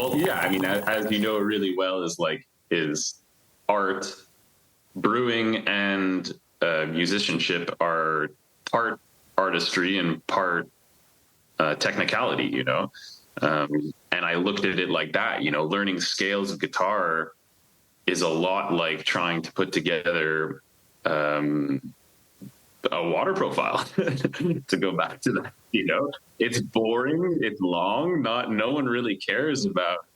Well, yeah, I mean, as you know really well, is art, brewing, and musicianship are part artistry and part technicality, you know. And I looked at it like that, you know, learning scales of guitar is a lot like trying to put together a water profile. To go back to that, you know, it's boring, it's long, no one really cares about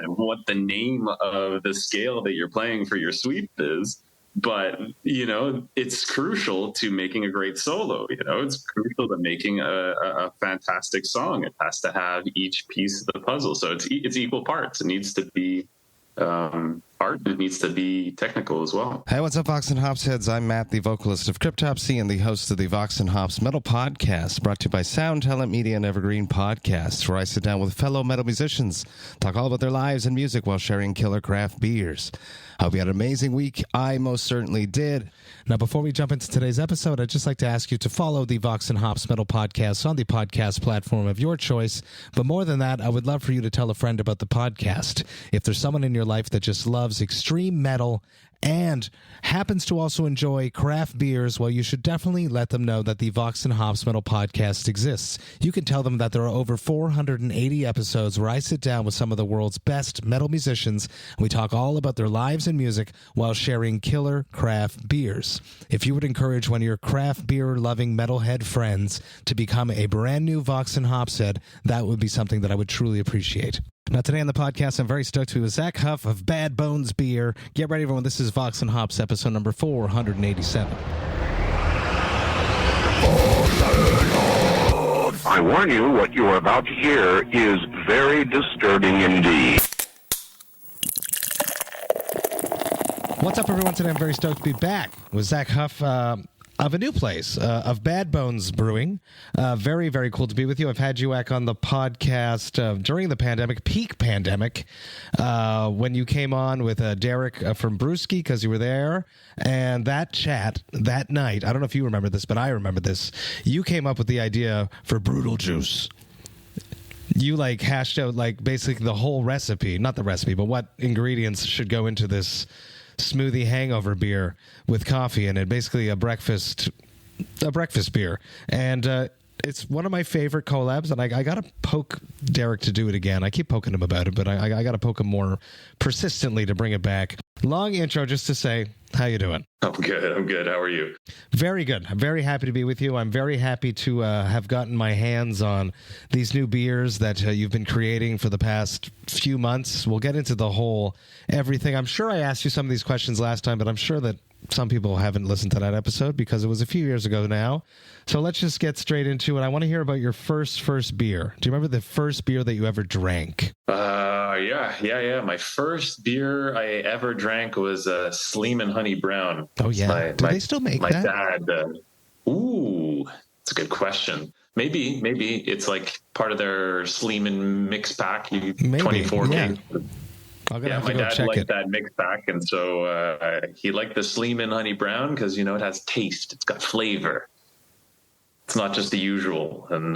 what the name of the scale that you're playing for your sweep is, but you know, it's crucial to making a great solo. You know, it's crucial to making a fantastic song. It has to have each piece of the puzzle, so it's equal parts. It needs to be art. It needs to be technical as well. Hey, what's up, Vox and Hops heads? I'm Matt, the vocalist of Cryptopsy and the host of the Vox and Hops Metal Podcast, brought to you by Sound Talent Media and Evergreen Podcasts, where I sit down with fellow metal musicians, talk all about their lives and music while sharing killer craft beers. Hope you had an amazing week. I most certainly did. Now, before we jump into today's episode, I'd just like to ask you to follow the Vox and Hops Metal Podcast on the podcast platform of your choice. But more than that, I would love for you to tell a friend about the podcast. If there's someone in your life that just loves extreme metal and happens to also enjoy craft beers, well, you should definitely let them know that the Vox and Hops Metal Podcast exists. You can tell them that there are over 480 episodes where I sit down with some of the world's best metal musicians, and we talk all about their lives and music while sharing killer craft beers. If you would encourage one of your craft beer-loving metalhead friends to become a brand new Vox and Hops head, that would be something that I would truly appreciate. Now, today on the podcast, I'm very stoked to be with Zack Heuff of Bad Bones Beer. Get ready, everyone. This is Vox and Hops, episode number 487. I warn you, what you are about to hear is very disturbing indeed. What's up, everyone? Today, I'm very stoked to be back with Zack Heuff of a new place, of Bad Bones Brewing. Very, very cool to be with you. I've had you back on the podcast during the pandemic, peak pandemic, when you came on with Derek from Brewski, because you were there. And that chat, that night, I don't know if you remember this, but I remember this. You came up with the idea for Brutal Juice. You hashed out basically the whole recipe, not the recipe, but what ingredients should go into this smoothie hangover beer with coffee in it, basically a breakfast beer. And it's one of my favorite collabs, and I gotta poke Derek to do it again. I keep poking him about it, but I gotta poke him more persistently to bring it back. Long intro just to say, how you doing? I'm good. How are you? Very good. I'm very happy to be with you. I'm very happy to have gotten my hands on these new beers that you've been creating for the past few months. We'll get into the whole everything. I'm sure I asked you some of these questions last time, but I'm sure that some people haven't listened to that episode because it was a few years ago now. So let's just get straight into it. I want to hear about your first beer. Do you remember the first beer that you ever drank? Yeah. My first beer I ever drank was Sleeman Honey Brown. Oh, yeah. Do they still make that? My dad. That's a good question. Maybe it's like part of their Sleeman mix pack. 24 yeah. My dad liked that mix pack, and so he liked the Sleeman Honey Brown because, you know, it has taste. It's got flavor. It's not just the usual. And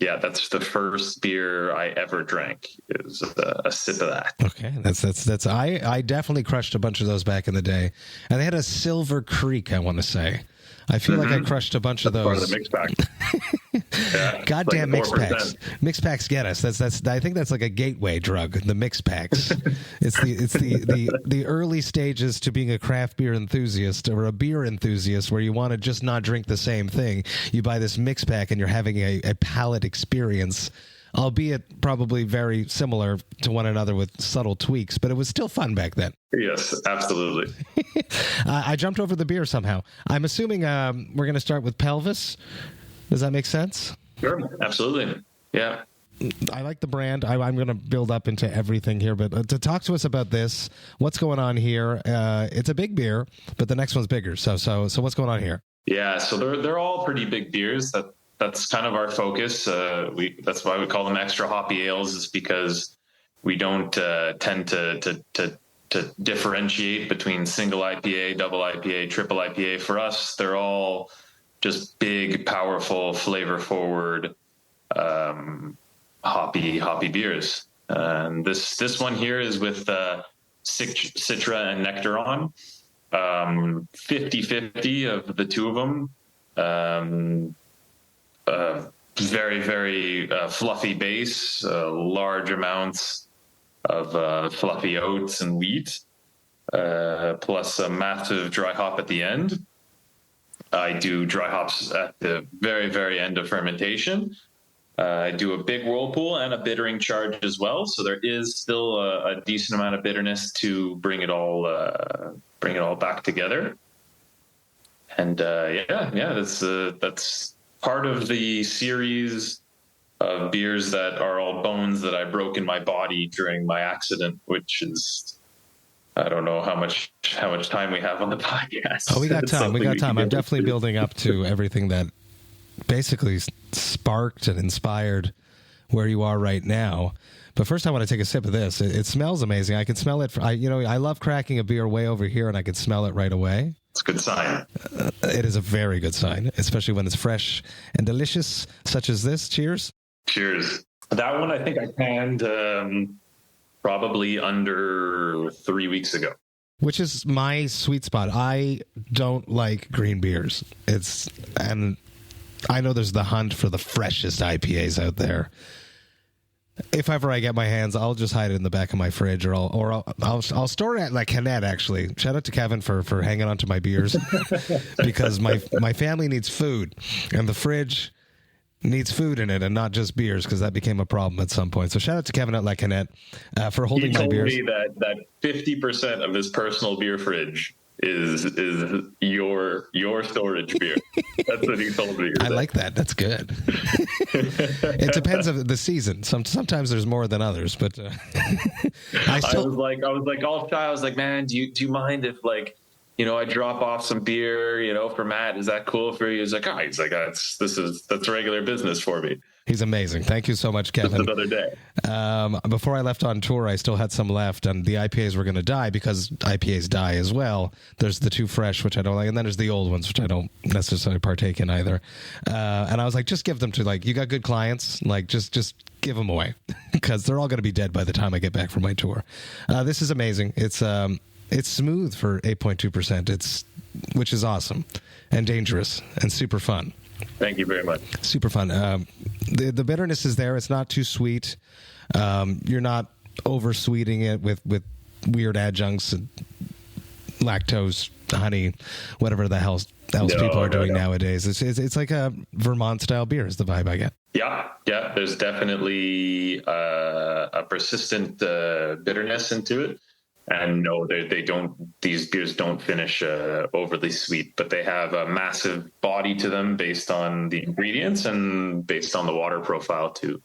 that's the first beer I ever drank. It was a sip of that. Okay, that's. I definitely crushed a bunch of those back in the day, and they had a Silver Creek, I want to say. I feel like I crushed a bunch of those. Part of the mix pack. Yeah, goddamn mix packs. Mix packs get us. That's. I think that's like a gateway drug. The mix packs. It's the early stages to being a craft beer enthusiast or a beer enthusiast, where you want to just not drink the same thing. You buy this mix pack and you're having a palate experience, albeit probably very similar to one another with subtle tweaks, but it was still fun back then. Yes, absolutely. I jumped over the beer somehow. I'm assuming we're going to start with Pelvis. Does that make sense? Sure, absolutely. Yeah. I like the brand. I'm going to build up into everything here, but to talk to us about this, what's going on here? It's a big beer, but the next one's bigger. So what's going on here? Yeah, so they're all pretty big beers. That's kind of our focus. That's why we call them Extra Hoppy Ales, is because we don't tend to differentiate between single IPA, double IPA, triple IPA. For us, they're all just big, powerful, flavor-forward, hoppy beers. This one here is with Citra and Nectaron. 50-50 of the two of them. Very, very fluffy base, large amounts of fluffy oats and wheat, plus a massive dry hop at the end. I do dry hops at the very, very end of fermentation. I do a big whirlpool and a bittering charge as well, so there is still a decent amount of bitterness to bring it all back together. And that's part of the series of beers that are all bones that I broke in my body during my accident, which is, I don't know how much time we have on the podcast. Oh, we got time. I'm definitely building up to everything that basically sparked and inspired where you are right now. But first I want to take a sip of this. It smells amazing. I can smell it. I love cracking a beer way over here, and I can smell it right away. It's a good sign. It is a very good sign, especially when it's fresh and delicious, such as this. Cheers. Cheers. That one I think I canned probably under 3 weeks ago. Which is my sweet spot. I don't like green beers. And I know there's the hunt for the freshest IPAs out there. If ever I get my hands, I'll just hide it in the back of my fridge, or I'll store it at like Canet. Actually, shout out to Kevin for hanging on to my beers because my family needs food, and the fridge needs food in it, and not just beers, because that became a problem at some point. So shout out to Kevin at La Canette for holding my beers. He told me that 50% of his personal beer fridge is your storage beer. That's what he told me. I like that. That's good. It depends on the season. Sometimes there's more than others, but I was like all shy. I was like, man, do you mind if I drop off some beer, for Matt? Is that cool for you? He's like, that's regular business for me. He's amazing. Thank you so much, Kevin. Just another day. Before I left on tour, I still had some left, and the IPAs were going to die because IPAs die as well. There's the too fresh, which I don't like, and then there's the old ones, which I don't necessarily partake in either. And I was like, just give them to, you got good clients, just give them away because they're all going to be dead by the time I get back from my tour. This is amazing. It's smooth for 8.2%. Which is awesome and dangerous and super fun. Thank you very much. Super fun. The bitterness is there. It's not too sweet. You're not over sweeting it with weird adjuncts, and lactose, honey, whatever the hell else people are doing nowadays. It's like a Vermont style beer is the vibe I get. Yeah. There's definitely a persistent bitterness into it. And no, they don't. These beers don't finish overly sweet, but they have a massive body to them based on the ingredients and based on the water profile too.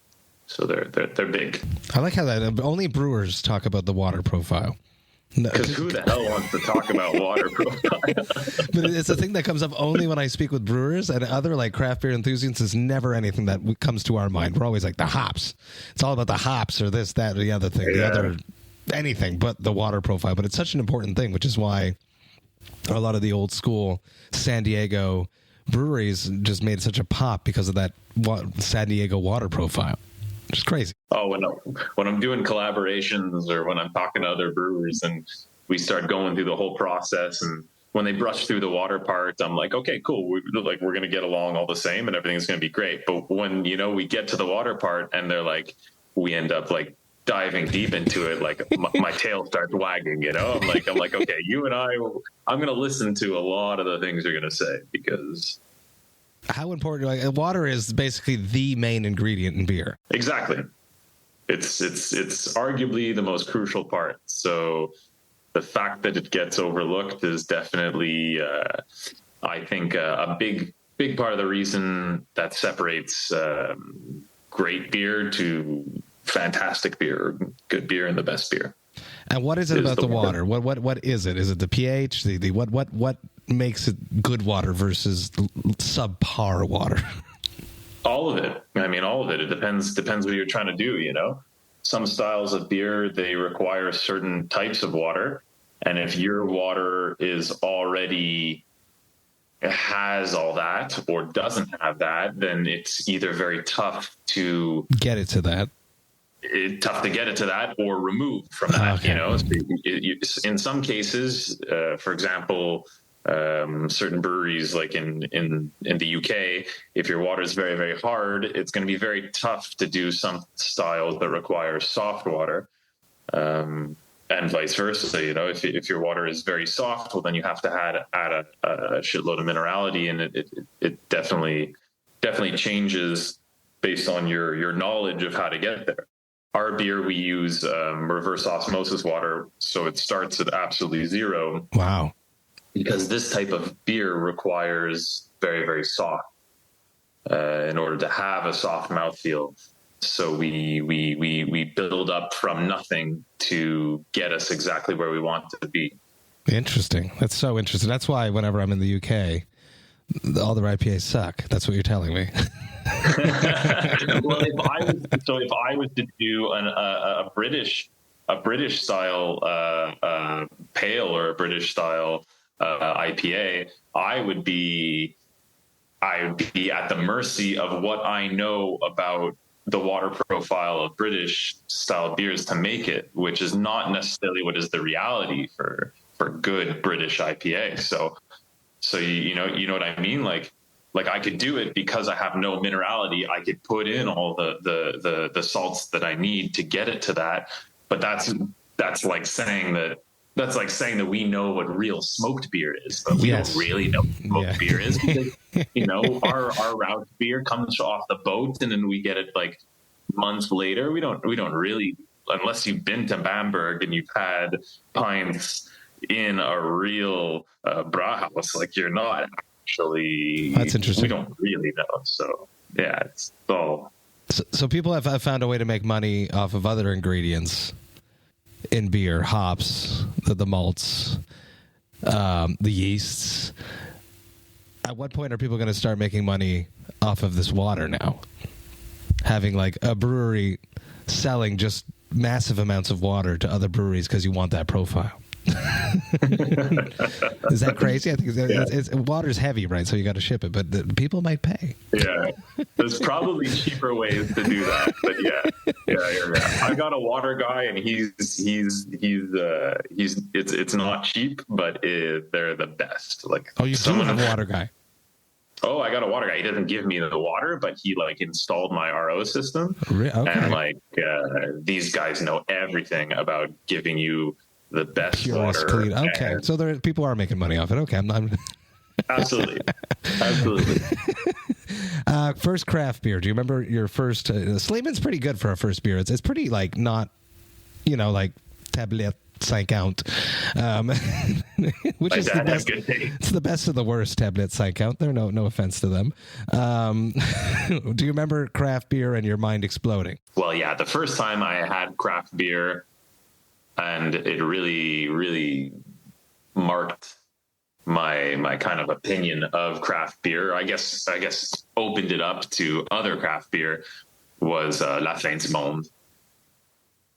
So they're big. I like how that only brewers talk about the water profile. Because who the hell wants to talk about water profile? But it's a thing that comes up only when I speak with brewers, and other craft beer enthusiasts is never anything that comes to our mind. We're always like the hops. It's all about the hops or this, that, or the other thing. The other. Anything but the water profile, but it's such an important thing, which is why a lot of the old school San Diego breweries just made such a pop because of that San Diego water profile. It's crazy. Oh, when I'm doing collaborations or when I'm talking to other brewers and we start going through the whole process, and when they brush through the water part, I'm like, okay, cool. We're going to get along all the same and everything's going to be great. But when, we get to the water part and they're like, we end up diving deep into it, my tail starts wagging, I'm like, okay, you and I'm going to listen to a lot of the things you're going to say, because how important water is basically the main ingredient in beer. Exactly. It's arguably the most crucial part. So the fact that it gets overlooked is definitely, I think, a big part of the reason that separates great beer to fantastic beer, good beer, and the best beer. And what is it about the water? What is it? Is it the pH? What makes it good water versus subpar water? All of it. I mean, all of it. It depends what you're trying to do. Some styles of beer, they require certain types of water, and if your water is already has all that or doesn't have that, then it's either very tough to get it to that. tough to get it to that or removed from that. Okay. So in some cases, for example, certain breweries like in the UK, if your water is very, very hard, it's going to be very tough to do some styles that require soft water. And vice versa, if your water is very soft, well, then you have to add a shitload of minerality, and it definitely changes based on your knowledge of how to get there. Our beer, we use reverse osmosis water, so it starts at absolutely zero. Wow. Because this type of beer requires very, very soft in order to have a soft mouthfeel. So we build up from nothing to get us exactly where we want to be. Interesting. That's so interesting. That's why whenever I'm in the UK, all the IPAs suck. That's what you're telling me. Well, if I was to do a British style pale or a British style IPA, I would be at the mercy of what I know about the water profile of British style beers to make it, which is not necessarily what is the reality for good British IPA. So you know what I mean? Like I could do it because I have no minerality. I could put in all the salts that I need to get it to that. But that's like saying that we know what real smoked beer is, but we don't really know what smoked beer is. Because, our route beer comes off the boat and then we get it like months later. We don't really, unless you've been to Bamberg and you've had pints in a real brauhaus, like you're not actually. That's interesting. We don't really know. So yeah, it's all. So people have found a way to make money off of other ingredients in beer: hops, the malts, the yeasts. At what point are people going to start making money off of this water now? Having like a brewery selling just massive amounts of water to other breweries because you want that profile. Is that crazy? I think water's heavy, right? So you got to ship it, but people might pay. Yeah, there's probably cheaper ways to do that, but yeah. I got a water guy, and it's not cheap, but they're the best. Like, oh, you do have a water guy. Oh, I got a water guy. He doesn't give me the water, but he like installed my RO system, okay. And like these guys know everything about giving you the best purest, water. Clean. Okay, so people are making money off it. Okay, I'm absolutely. First craft beer. Do you remember your first? Sleeman's pretty good for a first beer. It's pretty like not, like tablette 50. Which is the best. It's the best of the worst tablette 50. There, no offense to them. Do you remember craft beer and your mind exploding? Well, yeah. The first time I had craft beer, and it really, really marked my kind of opinion of craft beer. I guess opened it up to other craft beer was La Fin du Monde.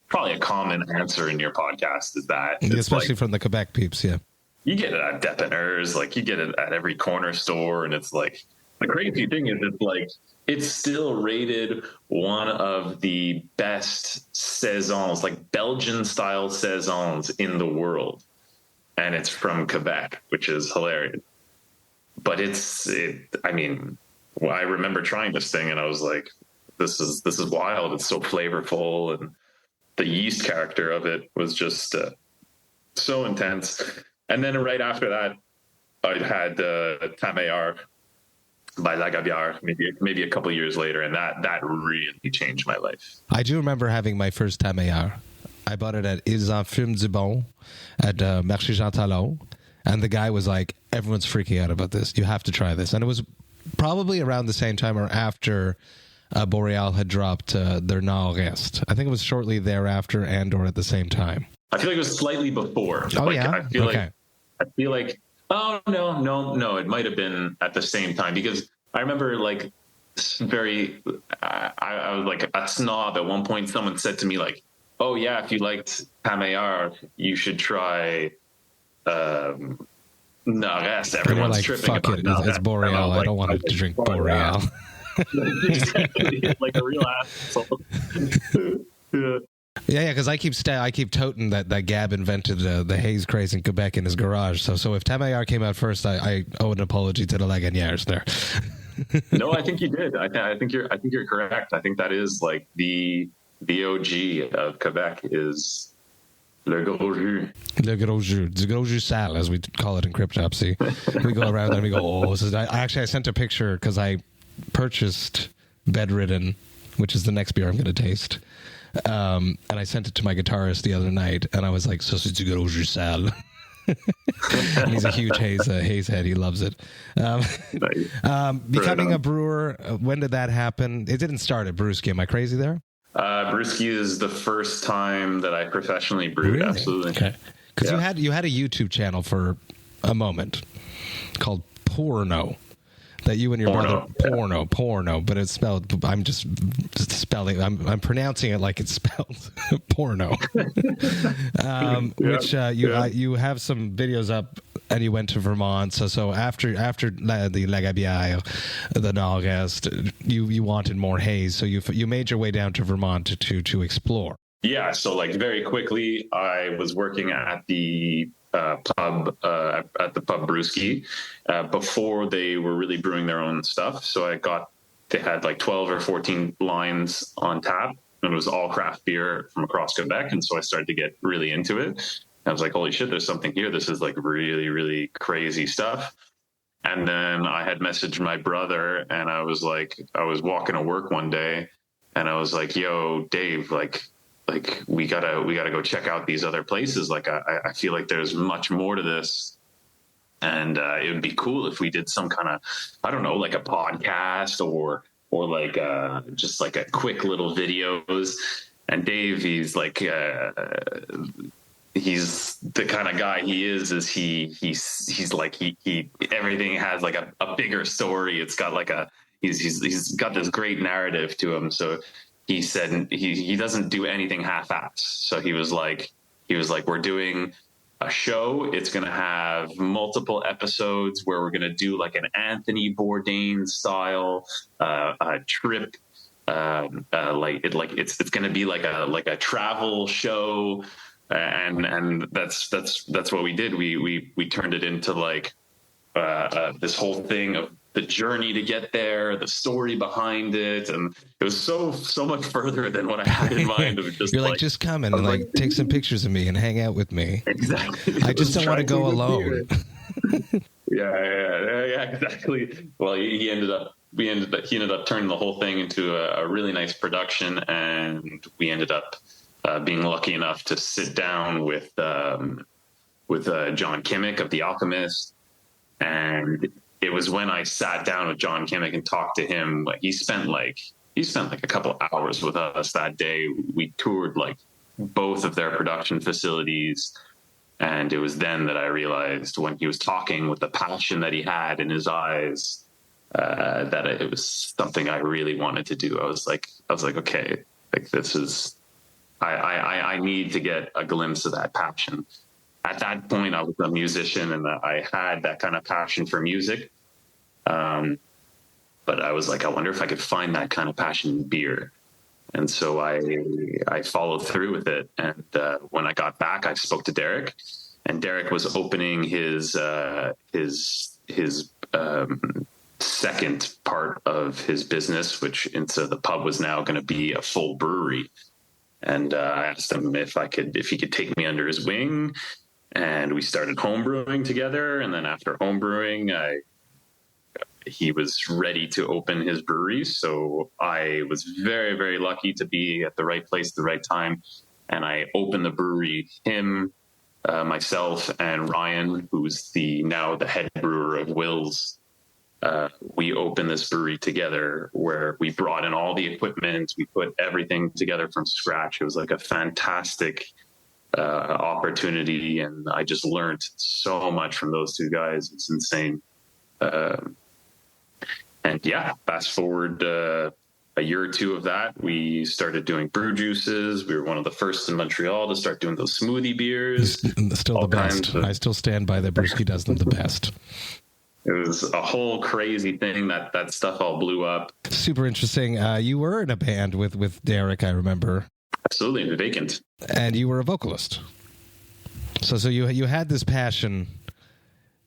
Probably a common answer in your podcast is that, especially like, from the Quebec peeps. Yeah, you get it at Dépanneurs, like you get it at every corner store, and it's like the crazy thing is it's still rated one of the best saisons, like Belgian style saisons in the world. And it's from Quebec, which is hilarious. But I remember trying this thing and I was like, this is wild. It's so flavorful. And the yeast character of it was just so intense. And then right after that, I had Tameillard by Lagabière, maybe a couple years later, and that really changed my life. I do remember having my first Tameillard. I bought it at Ils en fument du bon at Marché Jean Talon, and the guy was like, everyone's freaking out about this. You have to try this. And it was probably around the same time or after Boreal had dropped their Nord-Est. I think it was shortly thereafter and or at the same time. I feel like it was slightly before. Oh, yeah? I feel like oh, no. It might have been at the same time because I remember like I was like a snob at one point. Someone said to me like, oh yeah, if you liked Tameillard, you should try Nord-Est. Everyone's like, tripping fuck about it. Nord-Est. It's Boreal. I don't want to drink Boreal. Exactly. Like a real asshole. Yeah. Yeah, because I keep toting that Gab invented the haze craze in Quebec in his garage. So if Tamayar came out first, I owe an apology to the Lagunières there. No, I think you did. I think you're correct. I think that is like the OG of Quebec is Le Gros Jus. Le Gros Jus. The Gros Jus Sale, as we call it in Cryptopsy. We go around and we go, oh, this is... I sent a picture because I purchased Ridden, which is the next beer I'm going to taste. And I sent it to my guitarist the other night, and I was like, so c'est du Gros Jus Sale. And he's a huge haze head. He loves it. Becoming a brewer, when did that happen? It didn't start at Brewski. Am I crazy there? Brewski is the first time that I professionally brewed. Really? Absolutely. Okay. Because you had a YouTube channel for a moment called Porno. That you and your brother porno, but it's spelled. I'm just spelling. I'm pronouncing it like it's spelled porno. Which you have some videos up, and you went to Vermont. So after the Lagabière, the Nord-Est, you wanted more haze. So you made your way down to Vermont to explore. Yeah. So like very quickly, I was working at the pub Brewski before they were really brewing their own stuff. So they had like 12 or 14 lines on tap, and it was all craft beer from across Quebec. And so I started to get really into it. I was like, holy shit, there's something here. This is like really, really crazy stuff. And then I had messaged my brother, and I was walking to work one day, and I was like, yo, Dave, like we gotta go check out these other places. Like I feel like there's much more to this, and it would be cool if we did some kind of, I don't know, like a podcast or like just like a quick little videos. And Dave, he's like he's the kind of guy he is he's like he everything has like a bigger story. It's got like he's got this great narrative to him. So he said he doesn't do anything half-assed. So he was like, we're doing a show. It's going to have multiple episodes where we're going to do like an Anthony Bourdain style trip. It's going to be like a travel show. And that's what we did. We turned it into like this whole thing of the journey to get there, the story behind it, and it was so much further than what I had in mind. Of just You're just come and like take some pictures of me and hang out with me. Exactly. I just don't want to go alone. Yeah, exactly. Well, he ended up turning the whole thing into a really nice production, and we ended up being lucky enough to sit down with John Kimmick of The Alchemist. And it was when I sat down with John Kimmick and talked to him. Like he spent like a couple hours with us that day. We toured like both of their production facilities, and it was then that I realized, when he was talking with the passion that he had in his eyes, that it was something I really wanted to do. I was like, okay, like this is, I need to get a glimpse of that passion. At that point, I was a musician, and I had that kind of passion for music. But I was like, I wonder if I could find that kind of passion in beer. And so I followed through with it. And when I got back, I spoke to Derek, and Derek was opening his second part of his business, which into the pub was now going to be a full brewery. And I asked him if he could take me under his wing. And we started homebrewing together. And then after homebrewing, he was ready to open his brewery. So I was very, very lucky to be at the right place at the right time. And I opened the brewery, myself and Ryan, who's now the head brewer of Will's. We opened this brewery together, where we brought in all the equipment. We put everything together from scratch. It was like a fantastic opportunity, and I just learned so much from those two guys. It's insane. And yeah, fast forward a year or two of that, we started doing brew juices. We were one of the first in Montreal to start doing those smoothie beers. Still the best. I still stand by that. Brewski does them the best. It was a whole crazy thing that stuff all blew up. Super interesting. You were in a band with Derek, I remember. Absolutely vacant. And you were a vocalist. So you had this passion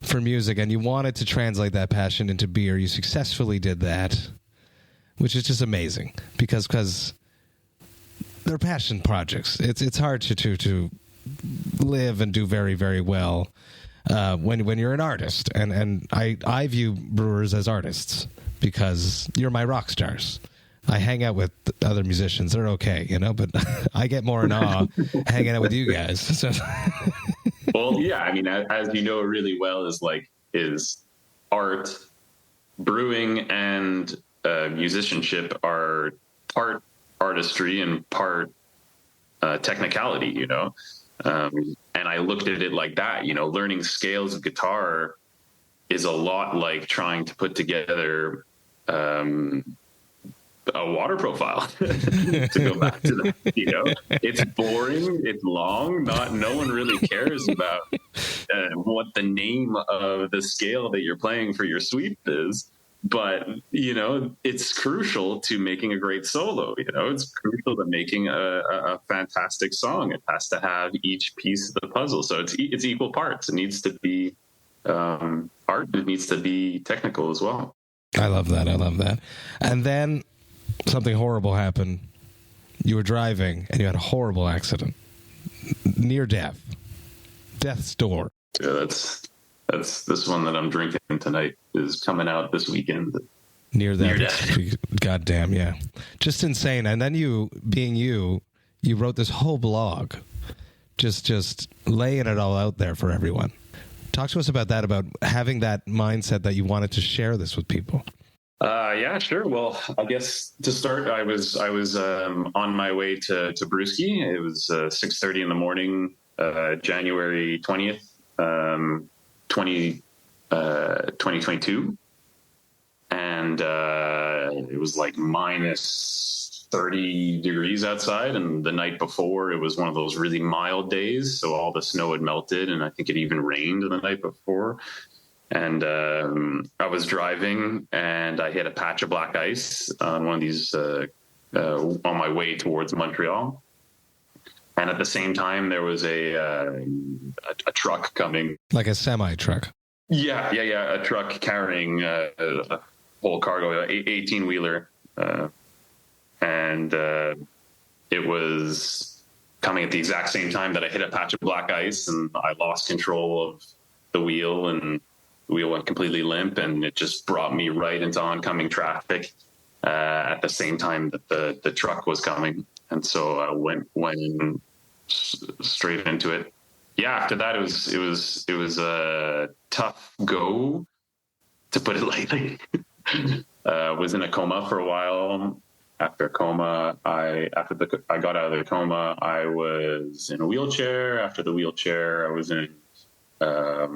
for music, and you wanted to translate that passion into beer. You successfully did that, which is just amazing because they're passion projects. It's hard to live and do very, very well when you're an artist. And I view brewers as artists because you're my rock stars. I hang out with other musicians. They're okay, but I get more in awe hanging out with you guys. So. Well, yeah, I mean, as you know really well, is art, brewing, and musicianship are part artistry and part technicality, and I looked at it like that. Learning scales of guitar is a lot like trying to put together a water profile. To go back to that, it's boring, it's long, no one really cares about what the name of the scale that you're playing for your sweep is, but it's crucial to making a great solo. It's crucial to making a fantastic song. It has to have each piece of the puzzle, so it's equal parts. It needs to be art, it needs to be technical as well. I love that. And then something horrible happened. You were driving and you had a horrible accident. Near death. Death's door. Yeah, that's this one that I'm drinking tonight is coming out this weekend. Near death. God damn, yeah. Just insane. And then you wrote this whole blog. Just laying it all out there for everyone. Talk to us about that, about having that mindset that you wanted to share this with people. Yeah, sure. Well, I guess to start, I was on my way to Brewski. It was 6:30 in the morning, January 20th, 2022, and it was like minus 30 degrees outside. And the night before, it was one of those really mild days, so all the snow had melted, and I think it even rained the night before. And I was driving, and I hit a patch of black ice on one of these on my way towards Montreal. And at the same time, there was a truck coming, like a semi truck. Yeah, a truck carrying a whole cargo, 18-wheeler, and it was coming at the exact same time that I hit a patch of black ice, and I lost control of the wheel, and the wheel went completely limp, and it just brought me right into oncoming traffic at the same time that the truck was coming. And so I went in straight into it. Yeah, after that, it was a tough go, to put it lightly. Was in a coma for a while. After a coma, I got out of the coma, I was in a wheelchair. After the wheelchair, I was in a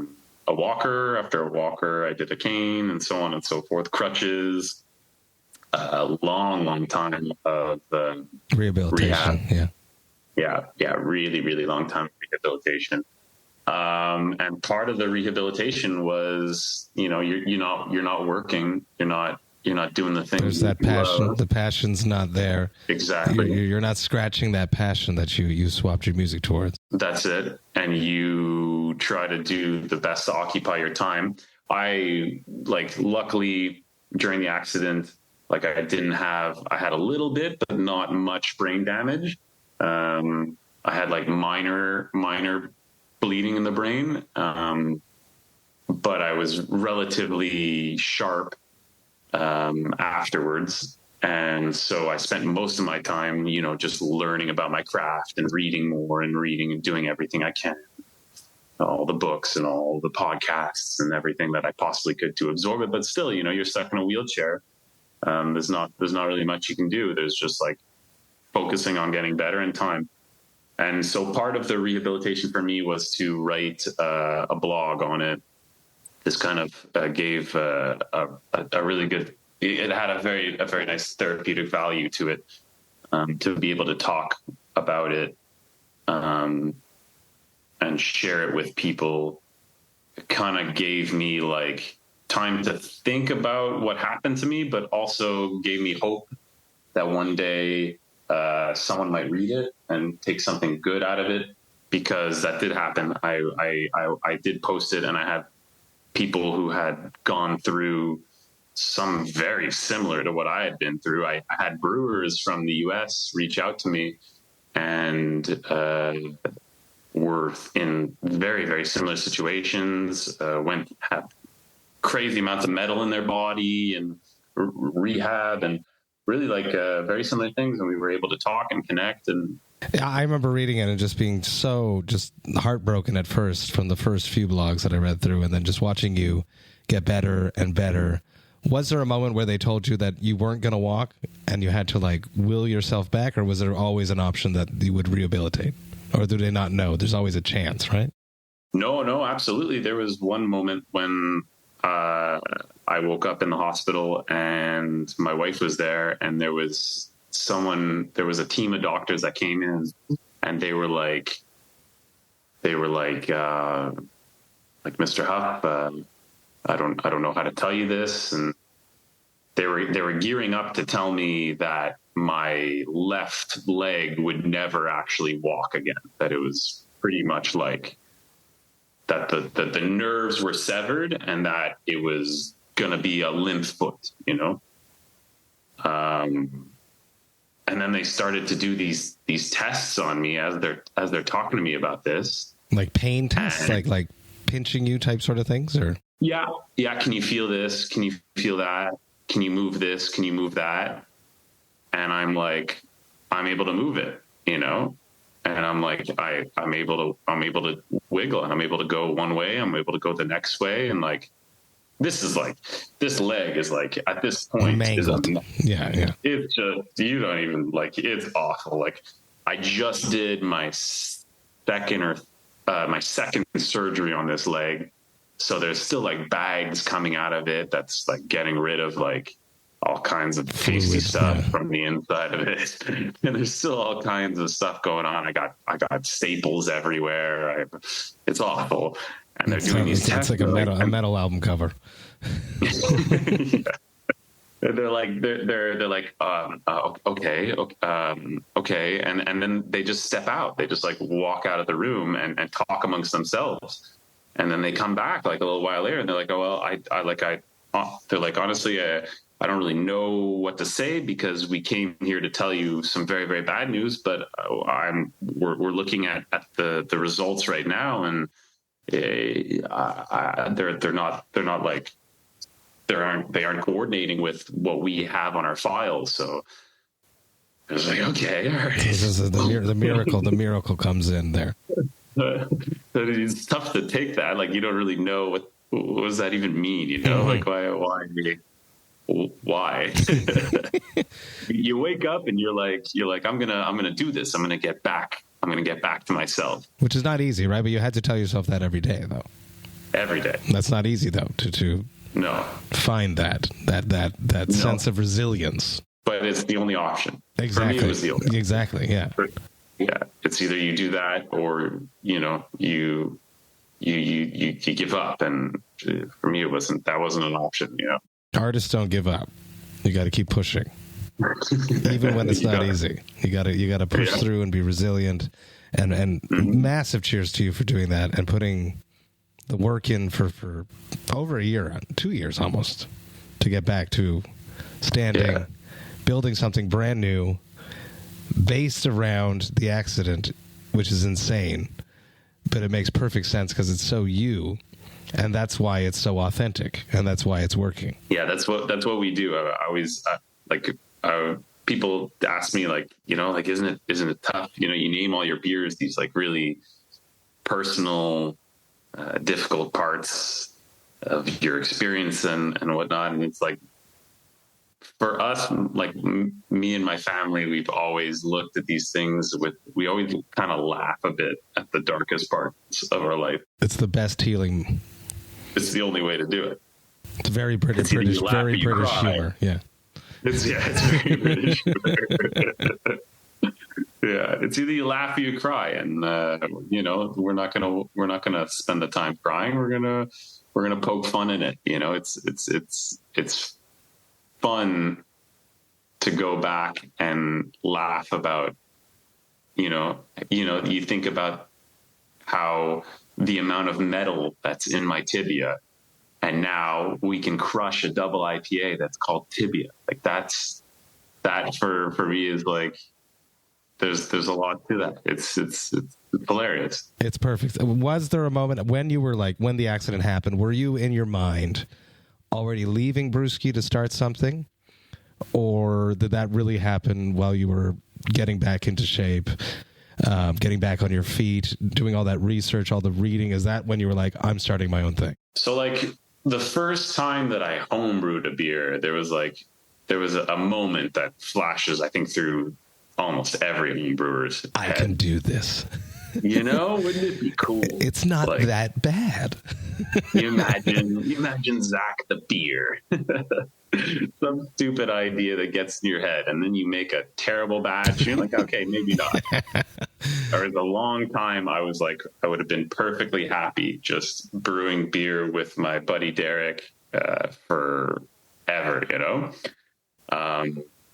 walker. After a walker, I did a cane, and so on and so forth. Crutches. A long time of rehabilitation. Rehab. Yeah, really, really long time of rehabilitation. And part of the rehabilitation was, you're not working, you're not doing the thing. There's that passion. Love. The passion's not there. Exactly. You're not scratching that passion that you swapped your music towards. That's it. And you try to do the best to occupy your time. Luckily during the accident, I had a little bit, but not much brain damage. I had minor bleeding in the brain. But I was relatively sharp afterwards. And so I spent most of my time, just learning about my craft and reading more and doing everything I can. All the books and all the podcasts and everything that I possibly could to absorb it. But still, you're stuck in a wheelchair. There's not really much you can do. There's just focusing on getting better in time. And so part of the rehabilitation for me was to write a blog on it. This kind of gave a really good, it had a very nice therapeutic value to it, to be able to talk about it and share it with people. It kind of gave me time to think about what happened to me, but also gave me hope that one day someone might read it and take something good out of it, because that did happen. I did post it, and I had people who had gone through some very similar to what I had been through. I had brewers from the US reach out to me, and were in very, very similar situations, had crazy amounts of metal in their body and rehab and really very similar things. And we were able to talk and connect. And yeah, I remember reading it and just being so just heartbroken at first from the first few blogs that I read through, and then just watching you get better and better. Was there a moment where they told you that you weren't going to walk and you had to like will yourself back, or was there always an option that you would rehabilitate? Or do they not know? There's always a chance, right? No, absolutely. There was one moment when I woke up in the hospital and my wife was there, and there was a team of doctors that came in, and they were like, Mr. Heuff, I don't know how to tell you this. And they were gearing up to tell me that my left leg would never actually walk again, that it was pretty much like that the nerves were severed and that it was going to be a limp foot, you know? And then they started to do these tests on me as they're talking to me about this. Like pain tests, like pinching you type sort of things, or? Yeah. Can you feel this? Can you feel that? Can you move this? Can you move that? And I'm like, I'm able to move it, you know? And I'm like, I'm able to wiggle, and I'm able to go one way. I'm able to go the next way. And like, this leg is like, at this point, yeah. It's just, you don't even like, it's awful. Like, I just did my second surgery on this leg. So there's still like bags coming out of it. That's like getting rid of like all kinds of tasty stuff from the inside of it. And there's still all kinds of stuff going on. I got staples everywhere. It's awful. And they're doing these tests. It's like a metal album cover. Yeah. They're like, okay. And then they just step out. They just like walk out of the room and talk amongst themselves. And then they come back like a little while later, and they're like, oh, well, they're like, honestly, I don't really know what to say, because we came here to tell you some very, very bad news, but we're looking at the results right now, and they aren't coordinating with what we have on our files. So I was like, okay, all right. This is the miracle comes in there. It's tough to take that. Like, you don't really know what does that even mean, you know? Like, why? You wake up and you're like, I'm gonna do this. I'm gonna get back to myself. Which is not easy, right? But you had to tell yourself that every day, though. Every day. That's not easy, though, to no find that sense of resilience. But it's the only option. Exactly. For me, it was the only option. Exactly. Yeah. Yeah. It's either you do that, or you give up. And for me, that wasn't an option. You know, artists don't give up. You got to keep pushing, even when it's not easy. You got to push through and be resilient. And massive cheers to you for doing that and putting the work in for over a year, 2 years almost, to get back to standing, building something brand new, based around the accident, which is insane, but it makes perfect sense because it's so you, and that's why it's so authentic, and that's why it's working. Yeah, that's what we do. I always people ask me, like, like, isn't it tough? You name all your peers these like really personal, difficult parts of your experience and whatnot, and it's like, for us, like me and my family, we've always looked at these things we always kind of laugh a bit at the darkest parts of our life. It's the best healing. It's the only way to do it. It's very British humor. Yeah. It's very British humor. Yeah. It's either you laugh or you cry. And, we're not going to spend the time crying. We're going to poke fun in it. It's fun to go back and laugh about, you think about how the amount of metal that's in my tibia, and now we can crush a double IPA that's called tibia. Like that for me is like, there's a lot to that. It's hilarious. It's perfect. Was there a moment when you were like, when the accident happened, were you in your mind already leaving Brewski to start something? Or did that really happen while you were getting back into shape, getting back on your feet, doing all that research, all the reading? Is that when you were like, I'm starting my own thing? So like the first time that I homebrewed a beer, there was a moment that flashes, I think, through almost every home brewer's head. I can do this. Wouldn't it be cool? It's not like, that bad. you imagine Zach the beer. Some stupid idea that gets in your head, and then you make a terrible batch. You're like, okay, maybe not. There was a long time I was like, I would have been perfectly happy just brewing beer with my buddy Derek forever,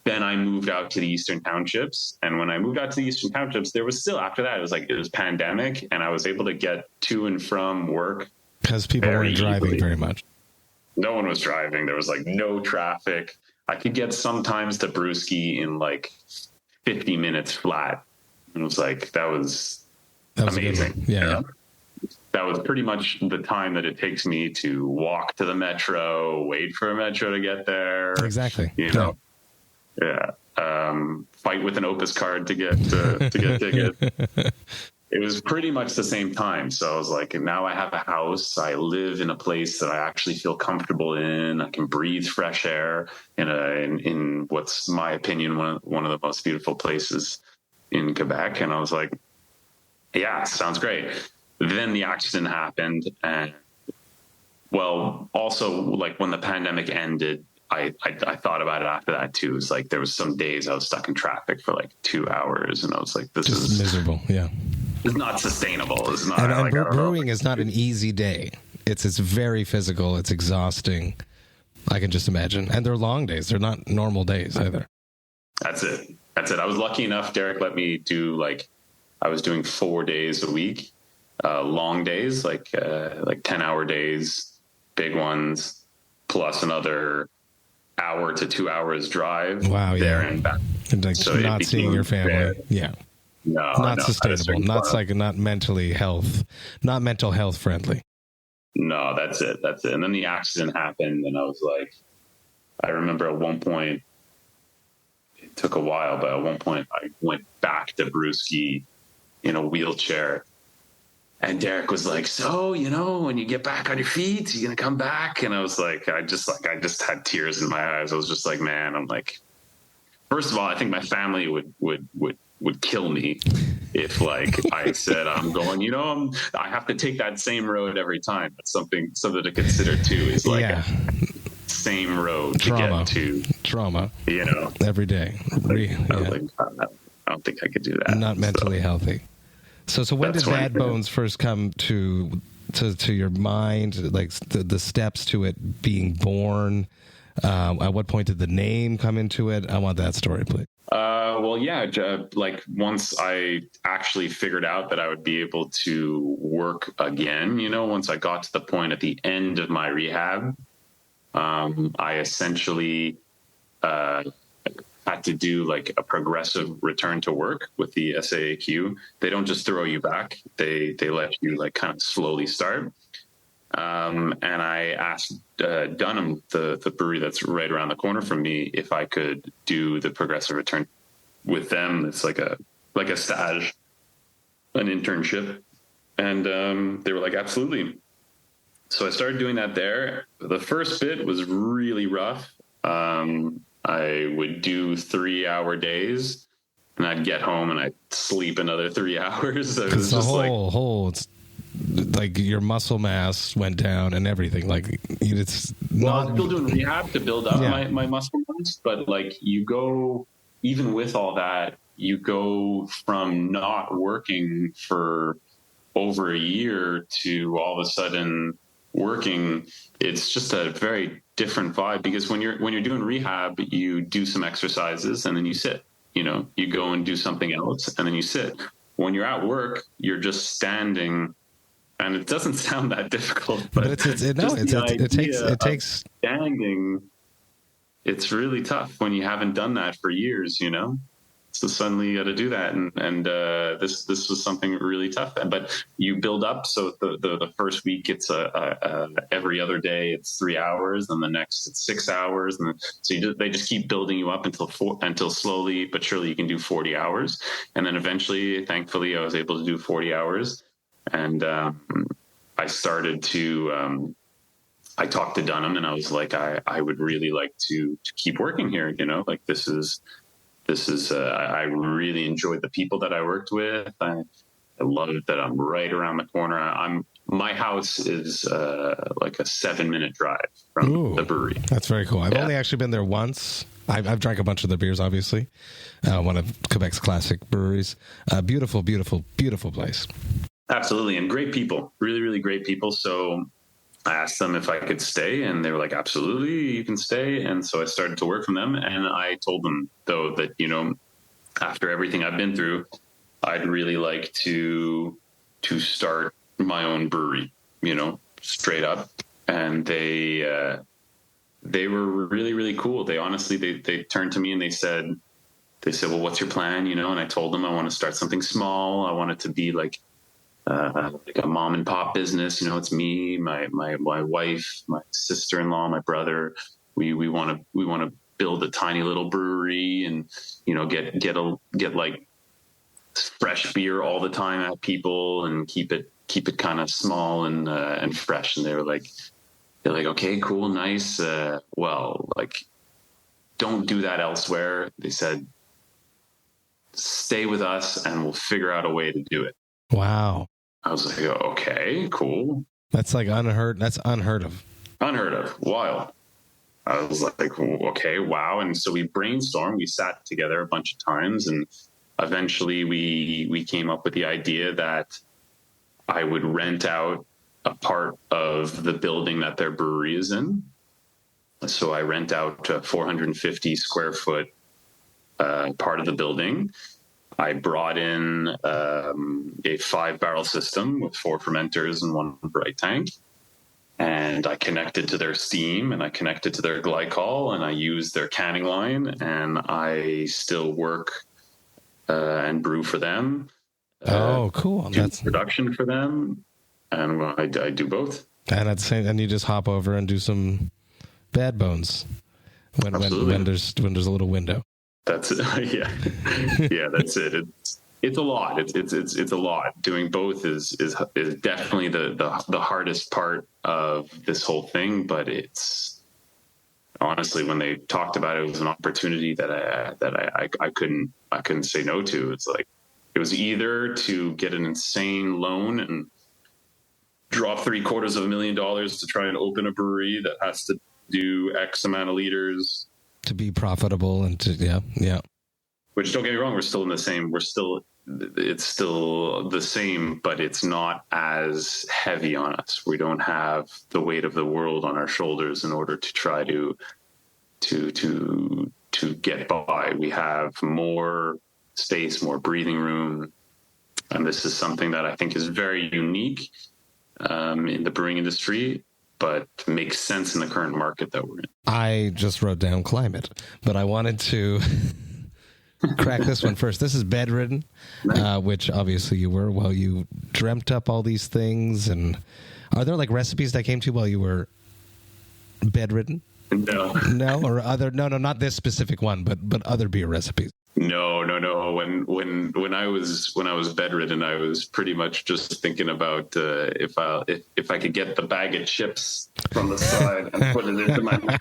Then I moved out to the Eastern Townships. And when I moved out to the Eastern Townships, there was still, after that, it was pandemic, and I was able to get to and from work. Because people weren't driving very much. No one was driving. There was like no traffic. I could get sometimes to Brewski in like 50 minutes flat. And it was like, that was amazing. Yeah. That was pretty much the time that it takes me to walk to the metro, wait for a metro to get there. Exactly. Yeah. Fight with an Opus card to get tickets. It was pretty much the same time. So I was like, now I have a house. I live in a place that I actually feel comfortable in. I can breathe fresh air in what's my opinion, one of the most beautiful places in Quebec. And I was like, yeah, sounds great. Then the accident happened. And also like when the pandemic ended, I thought about it after that too. It was like, there was some days I was stuck in traffic for like 2 hours, and I was like, this is miserable. Yeah. It's not sustainable. It's not. And brewing is not an easy day. It's very physical. It's exhausting. I can just imagine. And they're long days. They're not normal days either. That's it. I was lucky enough. Derek let me do I was doing 4 days a week, long days, like 10-hour days, big ones, plus another hour to 2 hours drive. Wow, there and back. And so not seeing your family. Yeah. No, not sustainable. Not mental health friendly. No, that's it. And then the accident happened, and I was like, I remember at one point, it took a while, but at one point I went back to Brewski in a wheelchair, and Derek was like, so, when you get back on your feet, you're going to come back. And I was like, I just had tears in my eyes. I was just like, man, I'm like, first of all, I think my family would kill me if I said I'm going, I have to take that same road every time. That's something to consider too, is same road to get to trauma, every day. I don't think I could do that. Not mentally healthy. So when did Bad Bones first come to your mind? Like the steps to it being born? At what point did the name come into it? I want that story, please. Once I actually figured out that I would be able to work again, once I got to the point at the end of my rehab, I essentially had to do a progressive return to work with the SAAQ. They don't just throw you back. They let you kind of slowly start. And I asked Dunham, the brewery that's right around the corner from me, if I could do the progressive return with them. It's like a stage, an internship. And they were like, absolutely. So I started doing that there. The first bit was really rough. I would do 3-hour days, and I'd get home and I'd sleep another 3 hours. It was just your muscle mass went down and everything. I was still doing rehab to build up my muscle mass, but you go, even with all that, you go from not working for over a year to all of a sudden working, it's just a very different vibe, because when you're doing rehab, you do some exercises and then you sit, you go and do something else and then you sit. When you're at work, you're just standing, and it doesn't sound that difficult, but it takes standing. It's really tough when you haven't done that for years, So suddenly you got to do that, and this was something really tough. But you build up. So the first week it's every other day it's 3 hours, and the next it's 6 hours, and so they just keep building you up until slowly but surely you can do 40 hours, and then eventually, thankfully, I was able to do 40 hours, and I started to. I talked to Dunham, and I was like, I would really like to keep working here. Like this is. I really enjoyed the people that I worked with. I love that I'm right around the corner. My house is like a 7-minute drive from the brewery. That's very cool. I've only actually been there once. I've drank a bunch of the beers, obviously. One of Quebec's classic breweries. Beautiful, beautiful, beautiful place. Absolutely. And great people, really, really great people. So I asked them if I could stay, and they were like, absolutely, you can stay. And so I started to work from them. And I told them, though, that, after everything I've been through, I'd really like to start my own brewery, straight up. And they were really, really cool. They honestly, they turned to me and they said, well, what's your plan? And I told them I want to start something small. I want it to be like a mom and pop business. It's me, my wife, my sister-in-law, my brother. We want to build a tiny little brewery and, get like fresh beer all the time at people and keep it kind of small and fresh. And they're like, okay, cool. Nice. Well, like, don't do that elsewhere. They said, stay with us and we'll figure out a way to do it. Wow. I was like, okay, cool. That's like unheard of. Unheard of. Wild. I was like, okay, wow. And so we brainstormed, we sat together a bunch of times, and eventually we came up with the idea that I would rent out a part of the building that their brewery is in. So I rent out a 450 square foot part of the building. I brought in a 5-barrel system with 4 fermenters and 1 bright tank. And I connected to their steam, and I connected to their glycol, and I used their canning line, and I still work and brew for them. Cool. That's production for them. And I do both. And at the same, and you just hop over and do some bad bones when there's a little window. That's it. Yeah, that's it. It's a lot. It's a lot. Doing both is definitely the hardest part of this whole thing. But it's honestly, when they talked about it, it was an opportunity that I couldn't say no to. It's like, it was either to get an insane loan and drop $750,000 to try and open a brewery that has to do X amount of liters to be profitable, and yeah. Which, don't get me wrong, it's still the same, but it's not as heavy on us. We don't have the weight of the world on our shoulders in order to try to get by. We have more space, more breathing room, and this is something that I think is very unique in the brewing industry, but makes sense in the current market that we're in. I just wrote down climate, but I wanted to crack this one first. This is bedridden, which obviously you were while you dreamt up all these things. And are there like recipes that came to you while you were bedridden? No, or other? No, not this specific one, but other beer recipes. No. When I was bedridden, I was pretty much just thinking about if I could get the bag of chips from the side and put it into my mouth.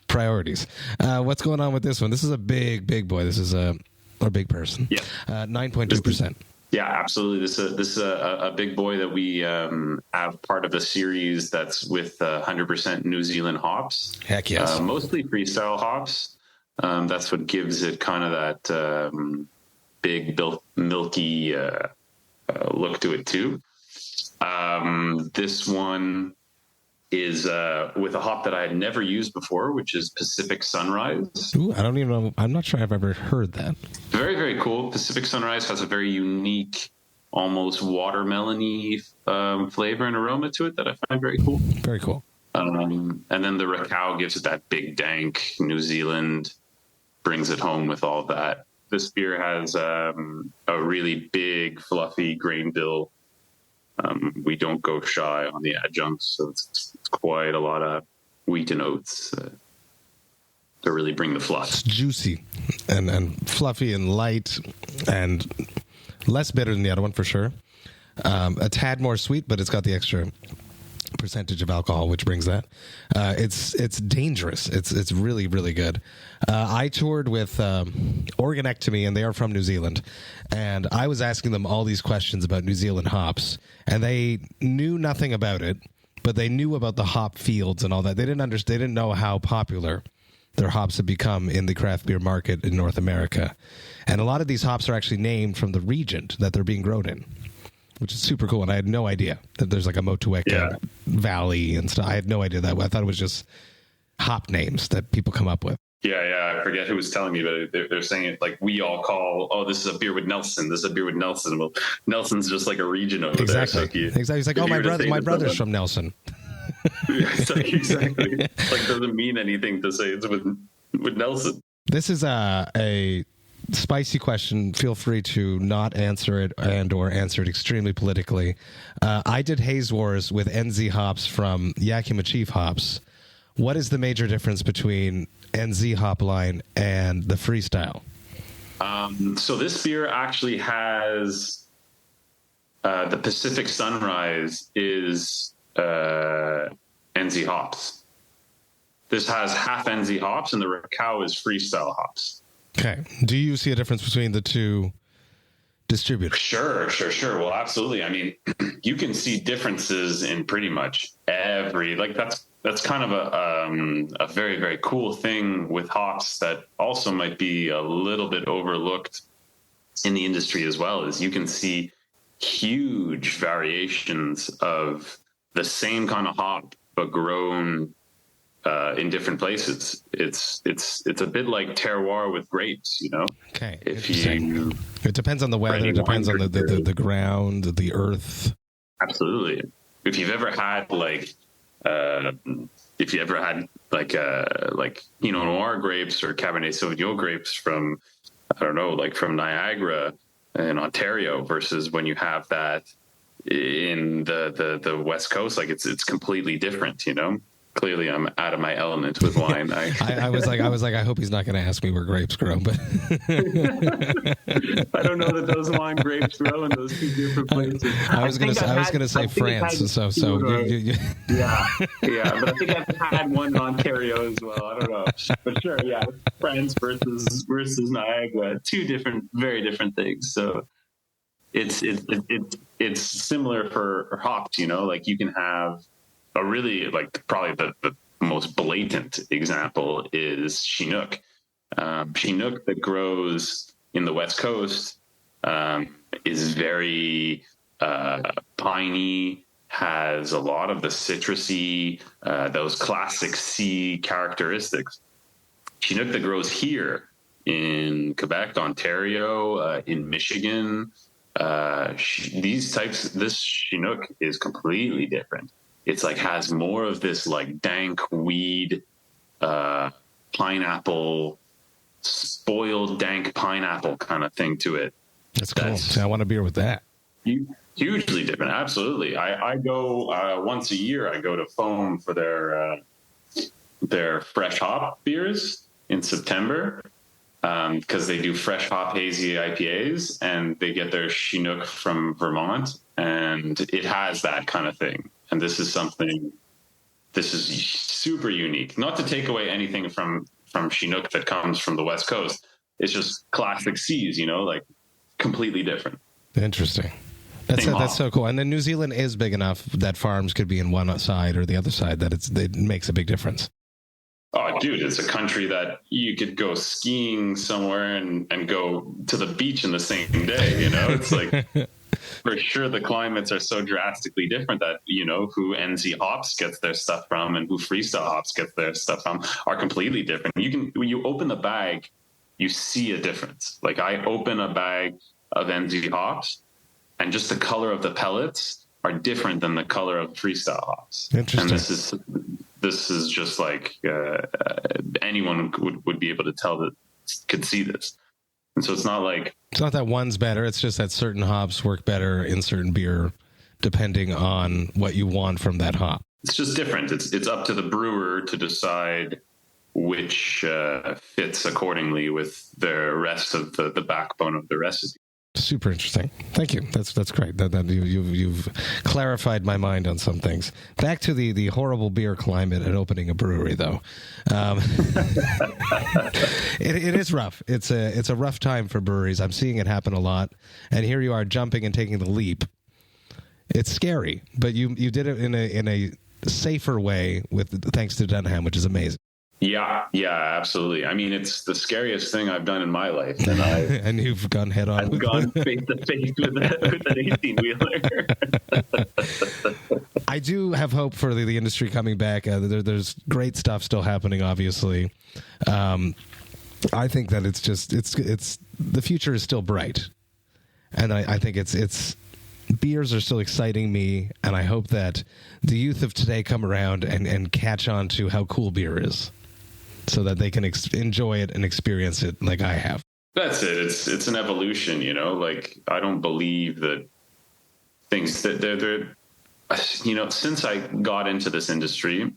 Priorities. What's going on with this one? This is a big boy. This is a big person. Yeah, 9.2%. Yeah, absolutely. This is a big boy that we have part of the series that's with 100% New Zealand hops. Heck yes. Mostly freestyle hops. That's what gives it kind of that big, milky look to it too. This one is with a hop that I had never used before, which is Pacific Sunrise. Ooh, I don't even know. I'm not sure I've ever heard that. Very, very cool. Pacific Sunrise has a very unique, almost watermelony flavor and aroma to it that I find very cool. Very cool. And then the Rakau gives it that big dank New Zealand, brings it home with all that. This beer has a really big, fluffy grain bill. We don't go shy on the adjuncts, so it's quite a lot of wheat and oats to really bring the fluff. It's juicy and fluffy and light and less bitter than the other one for sure. A tad more sweet, but it's got the extra percentage of alcohol, which brings that. It's dangerous. It's really, really good. I toured with Organectomy, and they are from New Zealand, and I was asking them all these questions about New Zealand hops, and they knew nothing about it, but they knew about the hop fields and all that. They didn't know how popular their hops have become in the craft beer market in North America, and a lot of these hops are actually named from the region that they're being grown in, which is super cool. And I had no idea that there's like a Motueka Valley and stuff. I had no idea that. I thought it was just hop names that people come up with. Yeah. I forget who was telling me, but they're saying it like we all call, oh, this is a beer with Nelson. This is a beer with Nelson. Well, Nelson's just like a region over there. So exactly. He's like, oh, my brother's from Nelson. Exactly. Like doesn't mean anything to say it's with Nelson. This is a spicy question. Feel free to not answer it or answer it extremely politically. I did Haze Wars with NZ hops from Yakima Chief Hops. What is the major difference between NZ hop line and the Freestyle? So this beer actually has the Pacific Sunrise is NZ hops. This has half NZ hops, and the Rakau is Freestyle hops. Okay. Do you see a difference between the two distributors? Sure. Well, absolutely. I mean, you can see differences in pretty much every, like that's kind of a very, very cool thing with hops that also might be a little bit overlooked in the industry as well, is you can see huge variations of the same kind of hop, but grown in different places. It's a bit like terroir with grapes, you know. Okay. It depends on the weather. It depends on the ground, the earth. Absolutely. If you've ever had like Pinot Noir grapes or Cabernet Sauvignon grapes from, I don't know, like from Niagara in Ontario versus when you have that in the West Coast, like it's completely different, you know. Clearly, I'm out of my element with wine. I was like, I hope he's not going to ask me where grapes grow, but I don't know that those wine grapes grow in those two different places. I was going to say France. Yeah. But I think I've had one in Ontario as well. I don't know, but sure, yeah, France versus Niagara, very different things. So it's similar for hops, you know, like you can have a really, like, probably the most blatant example is Chinook. Chinook that grows in the West Coast is very piney, has a lot of the citrusy, those classic C characteristics. Chinook that grows here in Quebec, Ontario, in Michigan, this Chinook is completely different. It's like has more of this like dank weed, pineapple, spoiled dank pineapple kind of thing to it. That's cool. I want a beer with that. Hugely different. Absolutely. I go once a year. I go to Foam for their fresh hop beers in September because they do fresh hop hazy IPAs, and they get their Chinook from Vermont, and it has that kind of thing. And this is super unique. Not to take away anything from Chinook that comes from the West Coast. It's just classic C's, you know, like completely different. Interesting. That's so cool. And then New Zealand is big enough that farms could be in one side or the other side that it makes a big difference. Oh, dude, it's a country that you could go skiing somewhere and go to the beach in the same day, you know? It's like For sure, the climates are so drastically different that, who NZ Hops gets their stuff from and who Freestyle Hops gets their stuff from are completely different. When you open the bag, you see a difference. Like, I open a bag of NZ Hops, and just the color of the pellets are different than the color of Freestyle Hops. Interesting. And this is just like anyone would be able to tell that could see this. And so it's not that one's better. It's just that certain hops work better in certain beer, depending on what you want from that hop. It's just different. It's up to the brewer to decide which fits accordingly with the rest of the backbone of the recipe. Super interesting. Thank you. That's great. That you've clarified my mind on some things. Back to the horrible beer climate and opening a brewery, though. It is rough. It's a rough time for breweries. I'm seeing it happen a lot, and here you are jumping and taking the leap. It's scary, but you did it in a safer way thanks to Dunham, which is amazing. Yeah, absolutely. I mean, it's the scariest thing I've done in my life, and and you've gone head on. I've gone face to face with an 18-wheeler. I do have hope for the industry coming back. There's great stuff still happening, obviously. I think that it's the future is still bright, and I think it's beers are still exciting me, and I hope that the youth of today come around and catch on to how cool beer is, so that they can enjoy it and experience it like I have. That's it. It's an evolution, Like, I don't believe that things that they're since I got into this industry,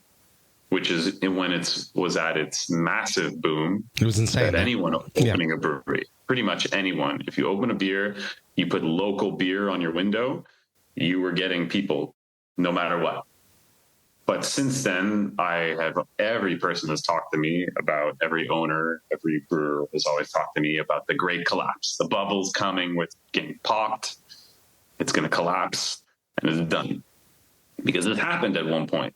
which is when it was at its massive boom. It was insane. That anyone opening a brewery, pretty much anyone, if you open a beer, you put local beer on your window, you were getting people no matter what. But since then, every person has talked to me about, every owner, every brewer has always talked to me about the great collapse. The bubble's coming, with getting popped. It's going to collapse, and it's done. Because it happened at one point.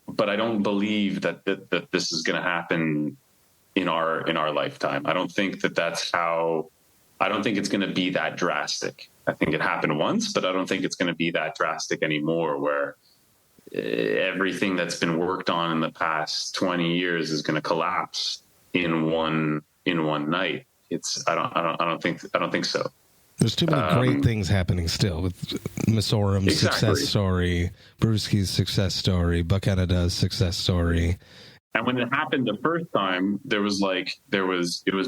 But I don't believe that this is going to happen in our lifetime. I don't think I don't think it's going to be that drastic. I think it happened once, but I don't think it's going to be that drastic anymore, where everything that's been worked on in the past 20 years is going to collapse in one night. I don't think so. There's too many great things happening still, with Misorum's success story, Brewski's success story, Buck Canada's success story. And when it happened the first time, it was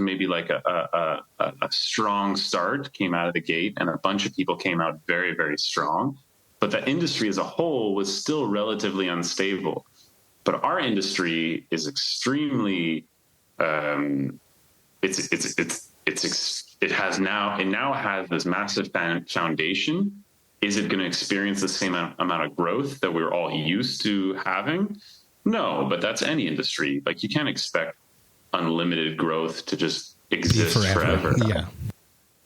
maybe like a strong start came out of the gate, and a bunch of people came out very, very strong. But the industry as a whole was still relatively unstable. But our industry is extremely, it now has this massive foundation. Is it going to experience the same amount of growth that we're all used to having? No, but that's any industry. Like, you can't expect unlimited growth to just exist forever. Yeah.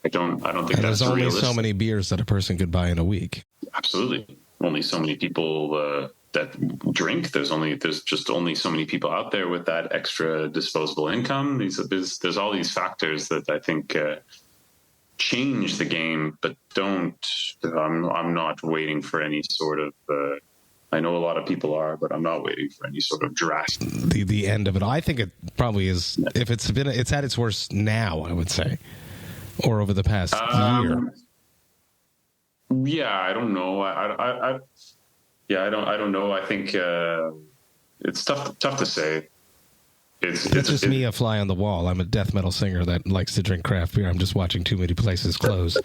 I don't think and that's there's only realistic. so many beers that a person could buy in a week. Absolutely. Only so many people that drink. There's just only so many people out there with that extra disposable income. There's all these factors that I think change the game, but I'm not waiting for any sort of I know a lot of people are, but I'm not waiting for any sort of drastic the end of it. I think it probably is. If it's at its worst now, I would say, or over the past year. Yeah, I don't know. I don't know. I think it's tough to say. It's just me, a fly on the wall. I'm a death metal singer that likes to drink craft beer. I'm just watching too many places close.